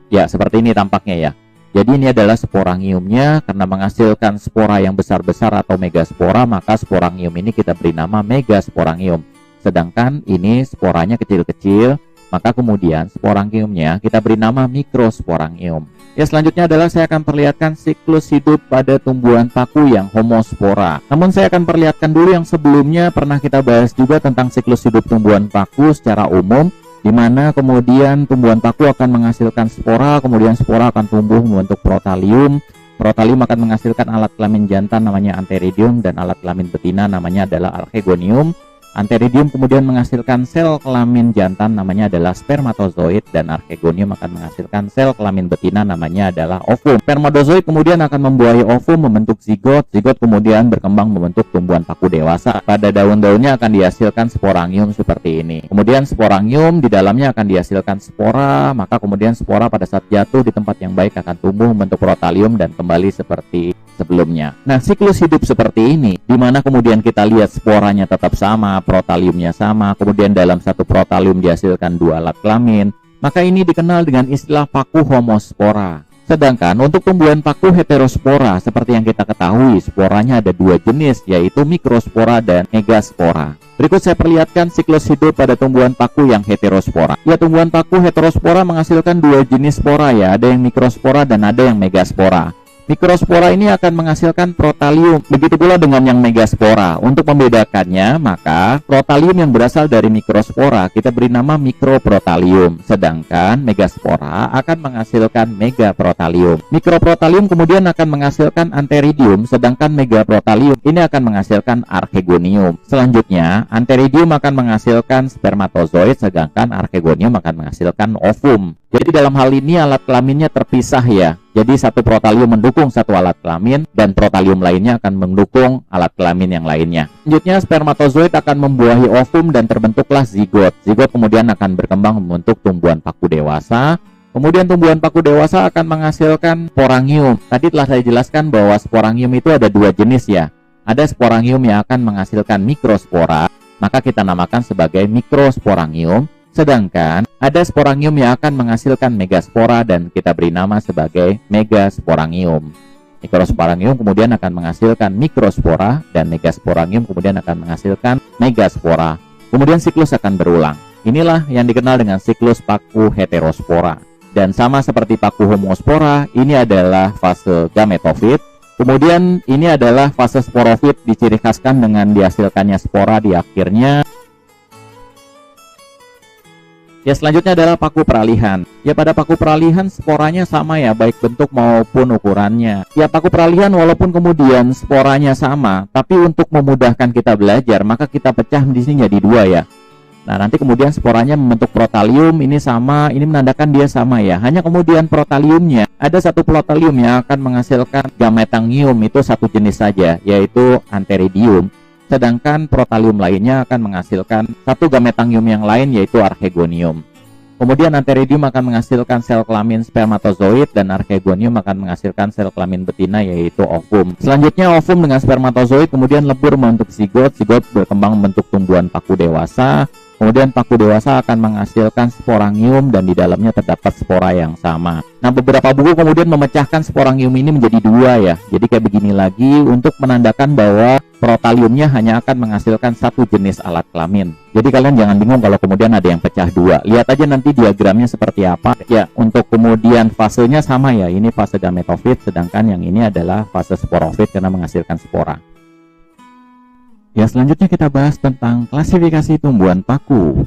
Ya, seperti ini tampaknya ya. Jadi ini adalah sporangiumnya. Karena menghasilkan spora yang besar-besar atau megaspora, maka sporangium ini kita beri nama megasporangium. Sedangkan ini sporanya kecil-kecil, maka kemudian sporangiumnya kita beri nama mikrosporangium. Ya, selanjutnya adalah saya akan perlihatkan siklus hidup pada tumbuhan paku yang homospora. Namun saya akan perlihatkan dulu yang sebelumnya pernah kita bahas juga tentang siklus hidup tumbuhan paku secara umum, di mana kemudian tumbuhan paku akan menghasilkan spora, kemudian spora akan tumbuh membentuk protalium. Protalium akan menghasilkan alat kelamin jantan namanya antheridium, dan alat kelamin betina namanya adalah archegonium. Antheridium kemudian menghasilkan sel kelamin jantan namanya adalah spermatozoid, dan archegonium akan menghasilkan sel kelamin betina namanya adalah ovum. Spermatozoid kemudian akan membuahi ovum membentuk zigot. Zigot kemudian berkembang membentuk tumbuhan paku dewasa. Pada daun-daunnya akan dihasilkan sporangium seperti ini. Kemudian sporangium di dalamnya akan dihasilkan spora, maka kemudian spora pada saat jatuh di tempat yang baik akan tumbuh membentuk protalium dan kembali seperti sebelumnya. Nah, siklus hidup seperti ini, di mana kemudian kita lihat sporanya tetap sama, protaliumnya sama, kemudian dalam satu protalium dihasilkan dua alat kelamin, maka ini dikenal dengan istilah paku homospora. Sedangkan untuk tumbuhan paku heterospora, seperti yang kita ketahui, sporanya ada dua jenis, yaitu mikrospora dan megaspora. Berikut saya perlihatkan siklus hidup pada tumbuhan paku yang heterospora. Ya, tumbuhan paku heterospora menghasilkan dua jenis spora ya, ada yang mikrospora dan ada yang megaspora. Mikrospora ini akan menghasilkan protalium, begitu pula dengan yang megaspora. Untuk membedakannya, maka protalium yang berasal dari mikrospora kita beri nama mikroprotalium, sedangkan megaspora akan menghasilkan megaprotalium. Mikroprotalium kemudian akan menghasilkan antheridium, sedangkan megaprotalium ini akan menghasilkan archegonium. Selanjutnya, antheridium akan menghasilkan spermatozoid, sedangkan archegonium akan menghasilkan ovum. Jadi dalam hal ini alat kelaminnya terpisah ya. Jadi satu protalium mendukung satu alat kelamin, dan protalium lainnya akan mendukung alat kelamin yang lainnya. Selanjutnya, spermatozoid akan membuahi ovum dan terbentuklah zigot. Zigot kemudian akan berkembang membentuk tumbuhan paku dewasa. Kemudian tumbuhan paku dewasa akan menghasilkan sporangium. Tadi telah saya jelaskan bahwa sporangium itu ada dua jenis ya. Ada sporangium yang akan menghasilkan mikrospora, maka kita namakan sebagai mikrosporangium. Sedangkan ada sporangium yang akan menghasilkan megaspora dan kita beri nama sebagai megasporangium. Mikrosporangium kemudian akan menghasilkan mikrospora dan megasporangium kemudian akan menghasilkan megaspora. Kemudian siklus akan berulang. Inilah yang dikenal dengan siklus paku heterospora. Dan sama seperti paku homospora, ini adalah fase gametofit. Kemudian ini adalah fase sporofit, diciri khaskan dengan dihasilkannya spora di akhirnya. Ya, selanjutnya adalah paku peralihan. Ya, pada paku peralihan sporanya sama ya, baik bentuk maupun ukurannya. Ya, paku peralihan walaupun kemudian sporanya sama, tapi untuk memudahkan kita belajar, maka kita pecah di sini jadi dua ya. Nah, nanti kemudian sporanya membentuk protalium, ini sama, ini menandakan dia sama ya. Hanya kemudian protaliumnya, ada satu protalium yang akan menghasilkan gametangium, itu satu jenis saja, yaitu antheridium. Sedangkan protalium lainnya akan menghasilkan satu gametangium yang lain, yaitu archegonium. Kemudian antheridium akan menghasilkan sel kelamin spermatozoid dan archegonium akan menghasilkan sel kelamin betina, yaitu ovum. Selanjutnya ovum dengan spermatozoid kemudian lebur membentuk zigot. Zigot berkembang membentuk tumbuhan paku dewasa. Kemudian paku dewasa akan menghasilkan sporangium dan di dalamnya terdapat spora yang sama. Nah, beberapa buku kemudian memecahkan sporangium ini menjadi dua ya. Jadi kayak begini lagi untuk menandakan bahwa protaliumnya hanya akan menghasilkan satu jenis alat kelamin. Jadi kalian jangan bingung kalau kemudian ada yang pecah dua. Lihat aja nanti diagramnya seperti apa. Ya, untuk kemudian fasenya sama ya. Ini fase gametofit, sedangkan yang ini adalah fase sporofit karena menghasilkan spora. Ya, selanjutnya kita bahas tentang klasifikasi tumbuhan paku.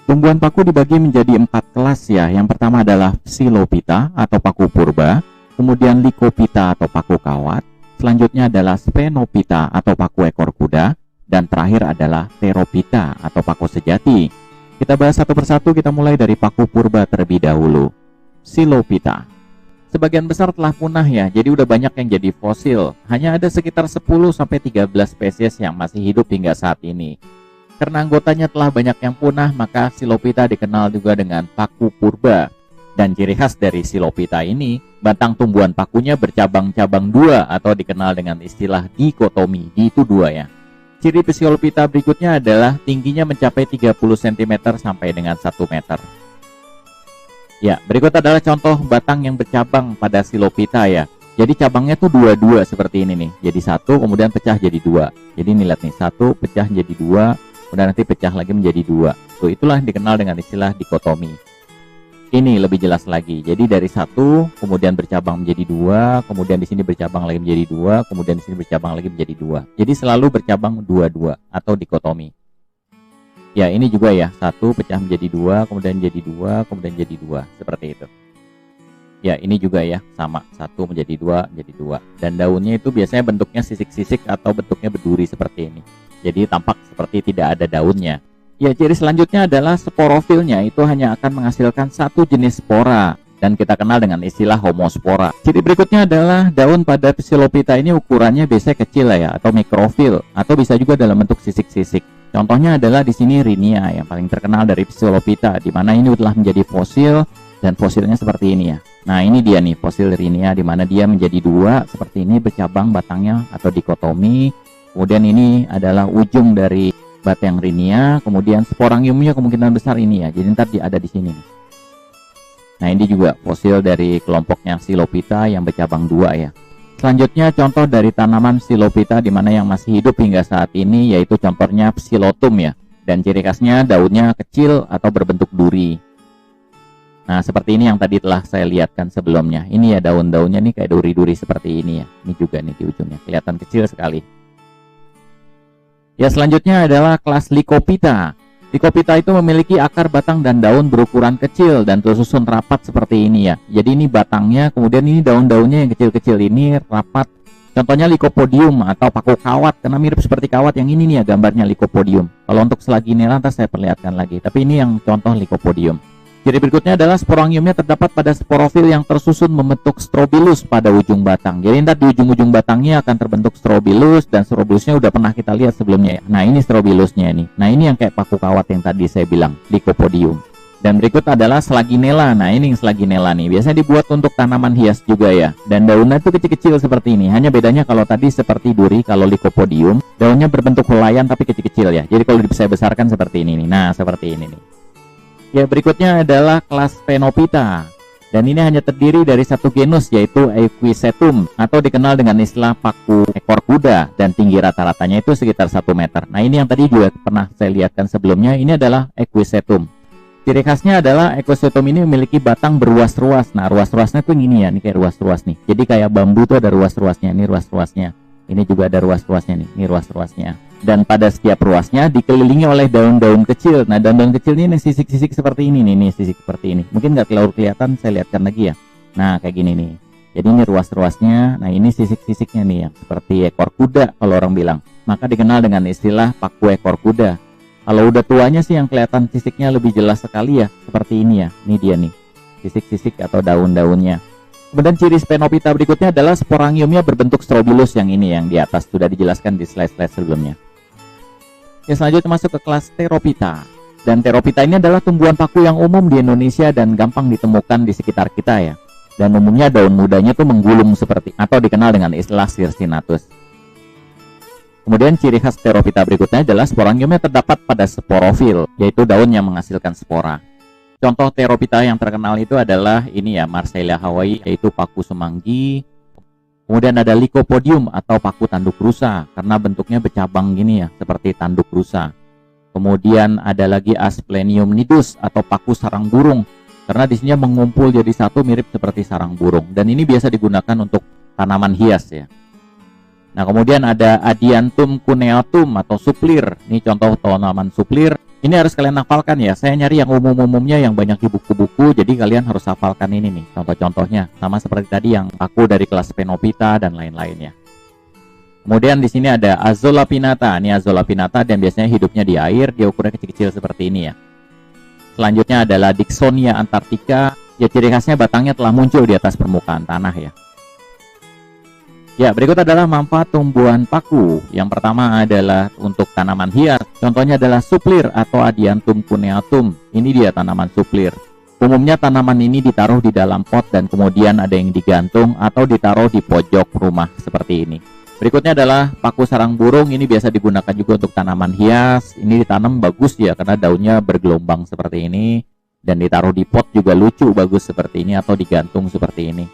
Tumbuhan paku dibagi menjadi 4 kelas ya. Yang pertama adalah Psilophyta atau paku purba, kemudian Lycophyta atau paku kawat, selanjutnya adalah Sphenophyta atau paku ekor kuda, dan terakhir adalah Pterophyta atau paku sejati. Kita bahas satu persatu, kita mulai dari paku purba terlebih dahulu. Psilophyta. Sebagian besar telah punah ya, jadi udah banyak yang jadi fosil. Hanya ada sekitar 10-13 spesies yang masih hidup hingga saat ini. Karena anggotanya telah banyak yang punah, maka Psilophyta dikenal juga dengan paku purba. Dan ciri khas dari Psilophyta ini, batang tumbuhan pakunya bercabang-cabang dua atau dikenal dengan istilah dikotomi. Di itu dua ya. Ciri Psilophyta berikutnya adalah tingginya mencapai 30 cm sampai dengan 1 meter. Ya, berikut adalah contoh batang yang bercabang pada Psilophyta ya. Jadi cabangnya tuh dua-dua seperti ini nih. Jadi satu kemudian pecah jadi dua. Jadi ini lihat nih, satu pecah jadi dua, kemudian nanti pecah lagi menjadi dua. Tuh, itulah yang dikenal dengan istilah dikotomi. Ini lebih jelas lagi. Jadi dari satu kemudian bercabang menjadi dua, kemudian di sini bercabang lagi menjadi dua, kemudian di sini bercabang lagi menjadi dua. Jadi selalu bercabang dua-dua atau dikotomi. Ya, ini juga ya, satu pecah menjadi dua, kemudian jadi dua, kemudian jadi dua, seperti itu. Ya, ini juga ya, sama, satu menjadi dua, dan daunnya itu biasanya bentuknya sisik-sisik atau bentuknya berduri seperti ini. Jadi tampak seperti tidak ada daunnya. Ya, ciri selanjutnya adalah sporofilnya itu hanya akan menghasilkan satu jenis spora, dan kita kenal dengan istilah homospora. Ciri berikutnya adalah daun pada Psilophyta ini ukurannya biasanya kecil ya, atau mikrofil, atau bisa juga dalam bentuk sisik-sisik. Contohnya adalah di sini Rhynia yang paling terkenal dari Psilophyta, di mana ini telah menjadi fosil dan fosilnya seperti ini ya. Nah, ini dia nih fosil Rhynia, di mana dia menjadi dua seperti ini bercabang batangnya atau dikotomi. Kemudian ini adalah ujung dari batang Rhynia, kemudian sporangiumnya kemungkinan besar ini ya. Jadi ntar dia ada di sini nih. Nah, ini juga fosil dari kelompoknya Psilophyta yang bercabang dua ya. Selanjutnya contoh dari tanaman Psilophyta di mana yang masih hidup hingga saat ini yaitu contohnya Psilotum ya. Dan ciri khasnya daunnya kecil atau berbentuk duri. Nah, seperti ini yang tadi telah saya lihatkan sebelumnya. Ini ya daun-daunnya nih kayak duri-duri seperti ini ya. Ini juga nih di ujungnya kelihatan kecil sekali. Ya, selanjutnya adalah kelas Lycophyta. Lycophyta itu memiliki akar, batang, dan daun berukuran kecil dan tersusun rapat seperti ini ya. Jadi ini batangnya, kemudian ini daun-daunnya yang kecil-kecil ini rapat. Contohnya Lycopodium atau paku kawat, karena mirip seperti kawat. Yang ini nih ya gambarnya Lycopodium. Kalau untuk Selaginella nanti saya perlihatkan lagi. Tapi ini yang contoh Lycopodium. Ciri berikutnya adalah sporangiumnya terdapat pada sporofil yang tersusun membentuk strobilus pada ujung batang. Jadi nanti di ujung-ujung batangnya akan terbentuk strobilus, dan strobilusnya udah pernah kita lihat sebelumnya. Nah, ini strobilusnya nih. Nah, ini yang kayak paku kawat yang tadi saya bilang, Lycopodium. Dan berikut adalah Selaginella. Nah, ini yang Selaginella nih. Biasanya dibuat untuk tanaman hias juga ya. Dan daunnya itu kecil-kecil seperti ini. Hanya bedanya kalau tadi seperti duri, kalau Lycopodium, daunnya berbentuk helaian tapi kecil-kecil ya. Jadi kalau saya besarkan seperti ini nih. Nah, seperti ini nih. Ya, berikutnya adalah kelas Phenophyta. Dan ini hanya terdiri dari satu genus yaitu Equisetum atau dikenal dengan istilah paku ekor kuda, dan tinggi rata-ratanya itu sekitar 1 meter. Nah, ini yang tadi juga pernah saya lihatkan sebelumnya. Ini adalah Equisetum. Ciri khasnya adalah Equisetum ini memiliki batang berruas-ruas. Nah, ruas-ruasnya tuh ini ya, ini kayak ruas-ruas nih. Jadi kayak bambu tuh ada ruas-ruasnya, ini ruas-ruasnya. Ini juga ada ruas-ruasnya nih, ini ruas-ruasnya. Dan pada setiap ruasnya dikelilingi oleh daun-daun kecil. Nah, daun-daun kecil ini sisik-sisik seperti ini nih, sisik seperti ini. Mungkin nggak terlalu kelihatan, saya lihatkan lagi ya. Nah, kayak gini nih. Jadi ini ruas-ruasnya. Nah, ini sisik-sisiknya nih yang seperti ekor kuda kalau orang bilang. Maka dikenal dengan istilah paku ekor kuda. Kalau udah tuanya sih yang kelihatan sisiknya lebih jelas sekali ya, seperti ini ya. Ini dia nih, sisik-sisik atau daun-daunnya. Kemudian ciri Phenophyta berikutnya adalah sporangiumnya berbentuk strobilus yang ini yang di atas sudah dijelaskan di slide-slide sebelumnya. Ya, selanjutnya masuk ke kelas Pterophyta. Dan Pterophyta ini adalah tumbuhan paku yang umum di Indonesia dan gampang ditemukan di sekitar kita ya. Dan umumnya daun mudanya tuh menggulung seperti atau dikenal dengan istilah circinatus. Kemudian ciri khas Pterophyta berikutnya adalah sporangiumnya terdapat pada sporofil, yaitu daun yang menghasilkan spora. Contoh Pterophyta yang terkenal itu adalah ini ya, Marcella Hawaii, yaitu paku semanggi. Kemudian ada Lycopodium atau paku tanduk rusa, karena bentuknya bercabang gini ya, seperti tanduk rusa. Kemudian ada lagi Asplenium nidus atau paku sarang burung, karena di sini mengumpul jadi satu mirip seperti sarang burung. Dan ini biasa digunakan untuk tanaman hias ya. Nah, kemudian ada Adiantum cuneatum atau suplir. Ini contoh tanaman suplir. Ini harus kalian hafalkan ya. Saya nyari yang umum-umumnya yang banyak di buku-buku, jadi kalian harus hafalkan ini nih contoh-contohnya. Sama seperti tadi yang paku dari kelas Phenophyta dan lain-lainnya. Kemudian di sini ada Azolapinata. Ini Azolapinata dan biasanya hidupnya di air, dia ukurannya kecil-kecil seperti ini ya. Selanjutnya adalah Dicksonia antarctica. Ya, ciri khasnya batangnya telah muncul di atas permukaan tanah ya. Ya, berikut adalah manfaat tumbuhan paku. Yang pertama adalah untuk tanaman hias. Contohnya adalah suplir atau Adiantum cuneatum. Ini dia tanaman suplir. Umumnya tanaman ini ditaruh di dalam pot dan kemudian ada yang digantung atau ditaruh di pojok rumah seperti ini. Berikutnya adalah paku sarang burung. Ini biasa digunakan juga untuk tanaman hias. Ini ditanam bagus ya karena daunnya bergelombang seperti ini. Dan ditaruh di pot juga lucu, bagus seperti ini, atau digantung seperti ini.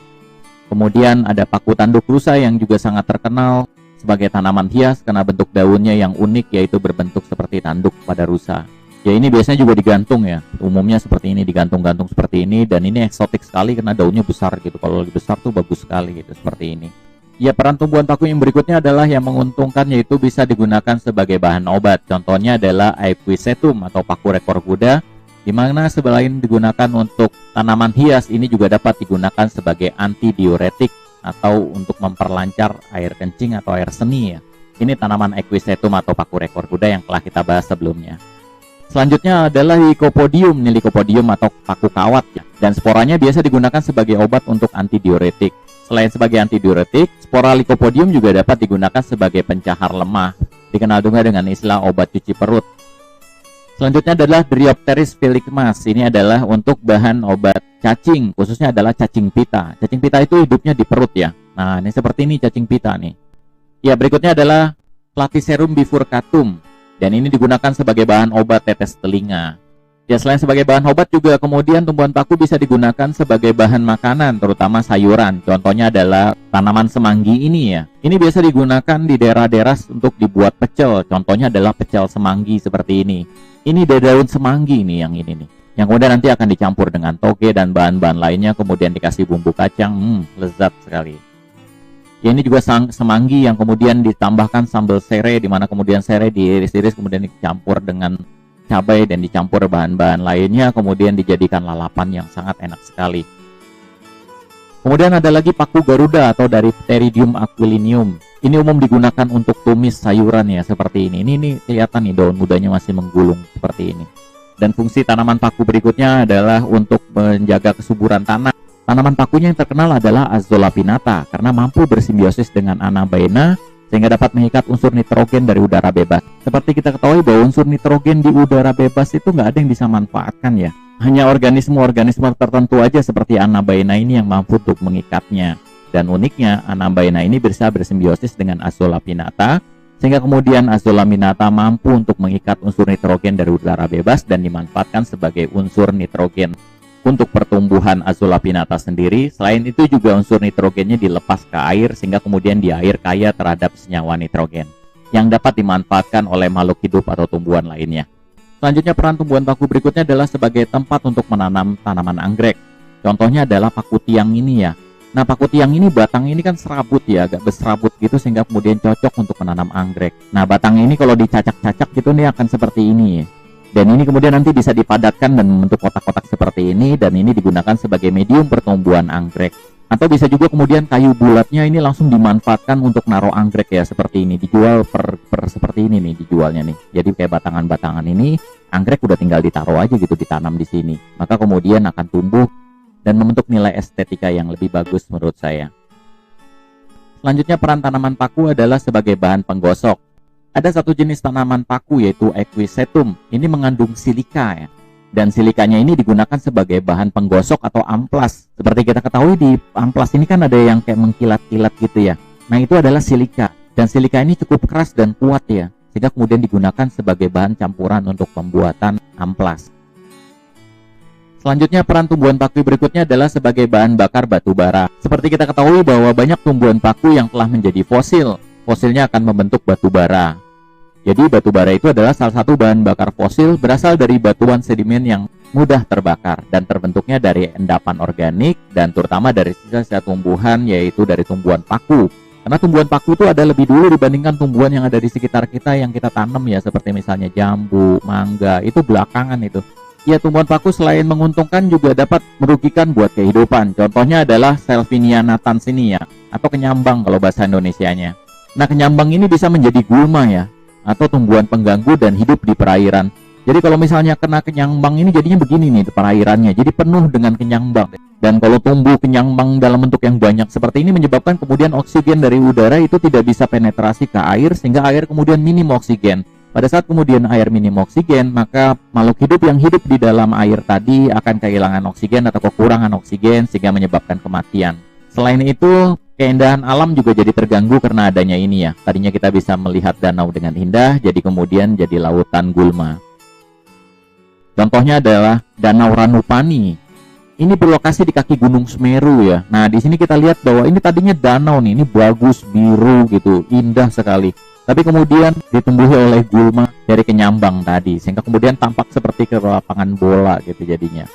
Kemudian ada paku tanduk rusa yang juga sangat terkenal sebagai tanaman hias karena bentuk daunnya yang unik, yaitu berbentuk seperti tanduk pada rusa. Ya, ini biasanya juga digantung ya. Umumnya seperti ini, digantung-gantung seperti ini, dan ini eksotik sekali karena daunnya besar gitu. Kalau lebih besar tuh bagus sekali gitu, seperti ini. Ya, peran tumbuhan paku yang berikutnya adalah yang menguntungkan, yaitu bisa digunakan sebagai bahan obat. Contohnya adalah Equisetum atau paku rekor kuda, di mana selain digunakan untuk tanaman hias, ini juga dapat digunakan sebagai antidiuretik atau untuk memperlancar air kencing atau air seni ya. Ini tanaman Equisetum atau paku rekor kuda yang telah kita bahas sebelumnya. Selanjutnya adalah Lycopodium, Lycopodium atau paku kawat ya. Dan sporanya biasa digunakan sebagai obat untuk antidiuretik. Selain sebagai antidiuretik, spora Lycopodium juga dapat digunakan sebagai pencahar lemah. Dikenal juga dengan istilah obat cuci perut. Selanjutnya adalah Dryopteris filigmas. Ini adalah untuk bahan obat cacing, khususnya adalah cacing pita. Cacing pita itu hidupnya di perut ya. Nah, ini seperti ini cacing pita nih. Ya, berikutnya adalah Platyserum bifurcatum. Dan ini digunakan sebagai bahan obat tetes telinga. Ya, selain sebagai bahan obat juga kemudian tumbuhan paku bisa digunakan sebagai bahan makanan, terutama sayuran. Contohnya adalah tanaman semanggi ini ya. Ini biasa digunakan di daerah-daerah untuk dibuat pecel. Contohnya adalah pecel semanggi seperti ini. Ini dari daun semanggi nih yang ini nih. Yang kemudian nanti akan dicampur dengan toge dan bahan-bahan lainnya, kemudian dikasih bumbu kacang. Lezat sekali. Ya, ini juga semanggi yang kemudian ditambahkan sambal serai, di mana kemudian serai diiris-iris kemudian dicampur dengan cabai dan dicampur bahan-bahan lainnya, kemudian dijadikan lalapan yang sangat enak sekali. Kemudian ada lagi paku garuda atau dari Pteridium aquilinium. Ini umum digunakan untuk tumis sayuran ya, seperti ini. Ini kelihatan nih daun mudanya masih menggulung seperti ini. Dan fungsi tanaman paku berikutnya adalah untuk menjaga kesuburan tanah. Tanaman pakunya yang terkenal adalah Azolla pinnata karena mampu bersimbiosis dengan Anabaena sehingga dapat mengikat unsur nitrogen dari udara bebas. Seperti kita ketahui bahwa unsur nitrogen di udara bebas itu nggak ada yang bisa manfaatkan ya. Hanya organisme-organisme tertentu aja seperti Anabaena ini yang mampu untuk mengikatnya. Dan uniknya, Anabaena ini bisa bersimbiosis dengan Azolla pinnata, sehingga kemudian Azolla pinnata mampu untuk mengikat unsur nitrogen dari udara bebas dan dimanfaatkan sebagai unsur nitrogen untuk pertumbuhan Azolla pinnata sendiri. Selain itu juga unsur nitrogennya dilepas ke air, sehingga kemudian di air kaya terhadap senyawa nitrogen yang dapat dimanfaatkan oleh makhluk hidup atau tumbuhan lainnya. Selanjutnya, peran tumbuhan paku berikutnya adalah sebagai tempat untuk menanam tanaman anggrek. Contohnya adalah paku tiang ini ya. Nah, paku tiang ini batang ini kan serabut ya, agak berserabut gitu sehingga kemudian cocok untuk menanam anggrek. Nah, batang ini kalau dicacak-cacak gitu nih akan seperti ini. Dan ini kemudian nanti bisa dipadatkan dan membentuk kotak-kotak seperti ini, dan ini digunakan sebagai medium pertumbuhan anggrek. Atau bisa juga kemudian kayu bulatnya ini langsung dimanfaatkan untuk naruh anggrek ya, seperti ini. Dijual per seperti ini nih dijualnya nih. Jadi kayak batangan-batangan ini anggrek udah tinggal ditaruh aja gitu, ditanam di sini. Maka kemudian akan tumbuh dan membentuk nilai estetika yang lebih bagus menurut saya. Selanjutnya, peran tanaman paku adalah sebagai bahan penggosok. Ada satu jenis tanaman paku yaitu Equisetum. Ini mengandung silika ya. Dan silikanya ini digunakan sebagai bahan penggosok atau amplas. Seperti kita ketahui di amplas ini kan ada yang kayak mengkilat-kilat gitu ya. Nah, itu adalah silika. Dan silika ini cukup keras dan kuat ya, sehingga kemudian digunakan sebagai bahan campuran untuk pembuatan amplas. Selanjutnya, peran tumbuhan paku berikutnya adalah sebagai bahan bakar batu bara. Seperti kita ketahui bahwa banyak tumbuhan paku yang telah menjadi fosil. Fosilnya akan membentuk batu bara. Jadi batu bara itu adalah salah satu bahan bakar fosil berasal dari batuan sedimen yang mudah terbakar dan terbentuknya dari endapan organik dan terutama dari sisa-sisa tumbuhan, yaitu dari tumbuhan paku. Karena tumbuhan paku itu ada lebih dulu dibandingkan tumbuhan yang ada di sekitar kita yang kita tanam ya, seperti misalnya jambu, mangga, itu belakangan itu. Ya, tumbuhan paku selain menguntungkan juga dapat merugikan buat kehidupan. Contohnya adalah Salvinia natans ini ya, atau kenyambang kalau bahasa Indonesianya. Nah, kenyambang ini bisa menjadi gulma ya, atau tumbuhan pengganggu dan hidup di perairan. Jadi kalau misalnya kena kenyambang ini jadinya begini nih perairannya, jadi penuh dengan kenyambang. Dan kalau tumbuh kenyambang dalam bentuk yang banyak seperti ini menyebabkan kemudian oksigen dari udara itu tidak bisa penetrasi ke air, sehingga air kemudian minim oksigen. Pada saat kemudian air minim oksigen, maka makhluk hidup yang hidup di dalam air tadi akan kehilangan oksigen atau kekurangan oksigen sehingga menyebabkan kematian. Selain itu, keindahan alam juga jadi terganggu karena adanya ini ya. Tadinya kita bisa melihat danau dengan indah, jadi kemudian jadi lautan gulma. Contohnya adalah Danau Ranupani. Ini berlokasi di kaki Gunung Semeru ya. Nah, di sini kita lihat bahwa ini tadinya danau nih, ini bagus, biru gitu, indah sekali. Tapi kemudian ditumbuhi oleh gulma dari kenyambang tadi, sehingga kemudian tampak seperti ke lapangan bola gitu jadinya.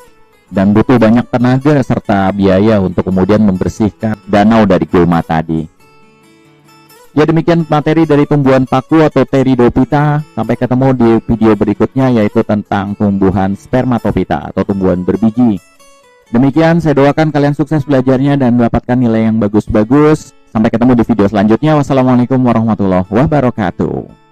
Dan butuh banyak tenaga serta biaya untuk kemudian membersihkan danau dari gulma tadi. Ya, demikian materi dari tumbuhan paku atau Pteridophyta. Sampai ketemu di video berikutnya, yaitu tentang tumbuhan Spermatophyta atau tumbuhan berbiji. Demikian, saya doakan kalian sukses belajarnya dan mendapatkan nilai yang bagus-bagus. Sampai ketemu di video selanjutnya. Wassalamualaikum warahmatullahi wabarakatuh.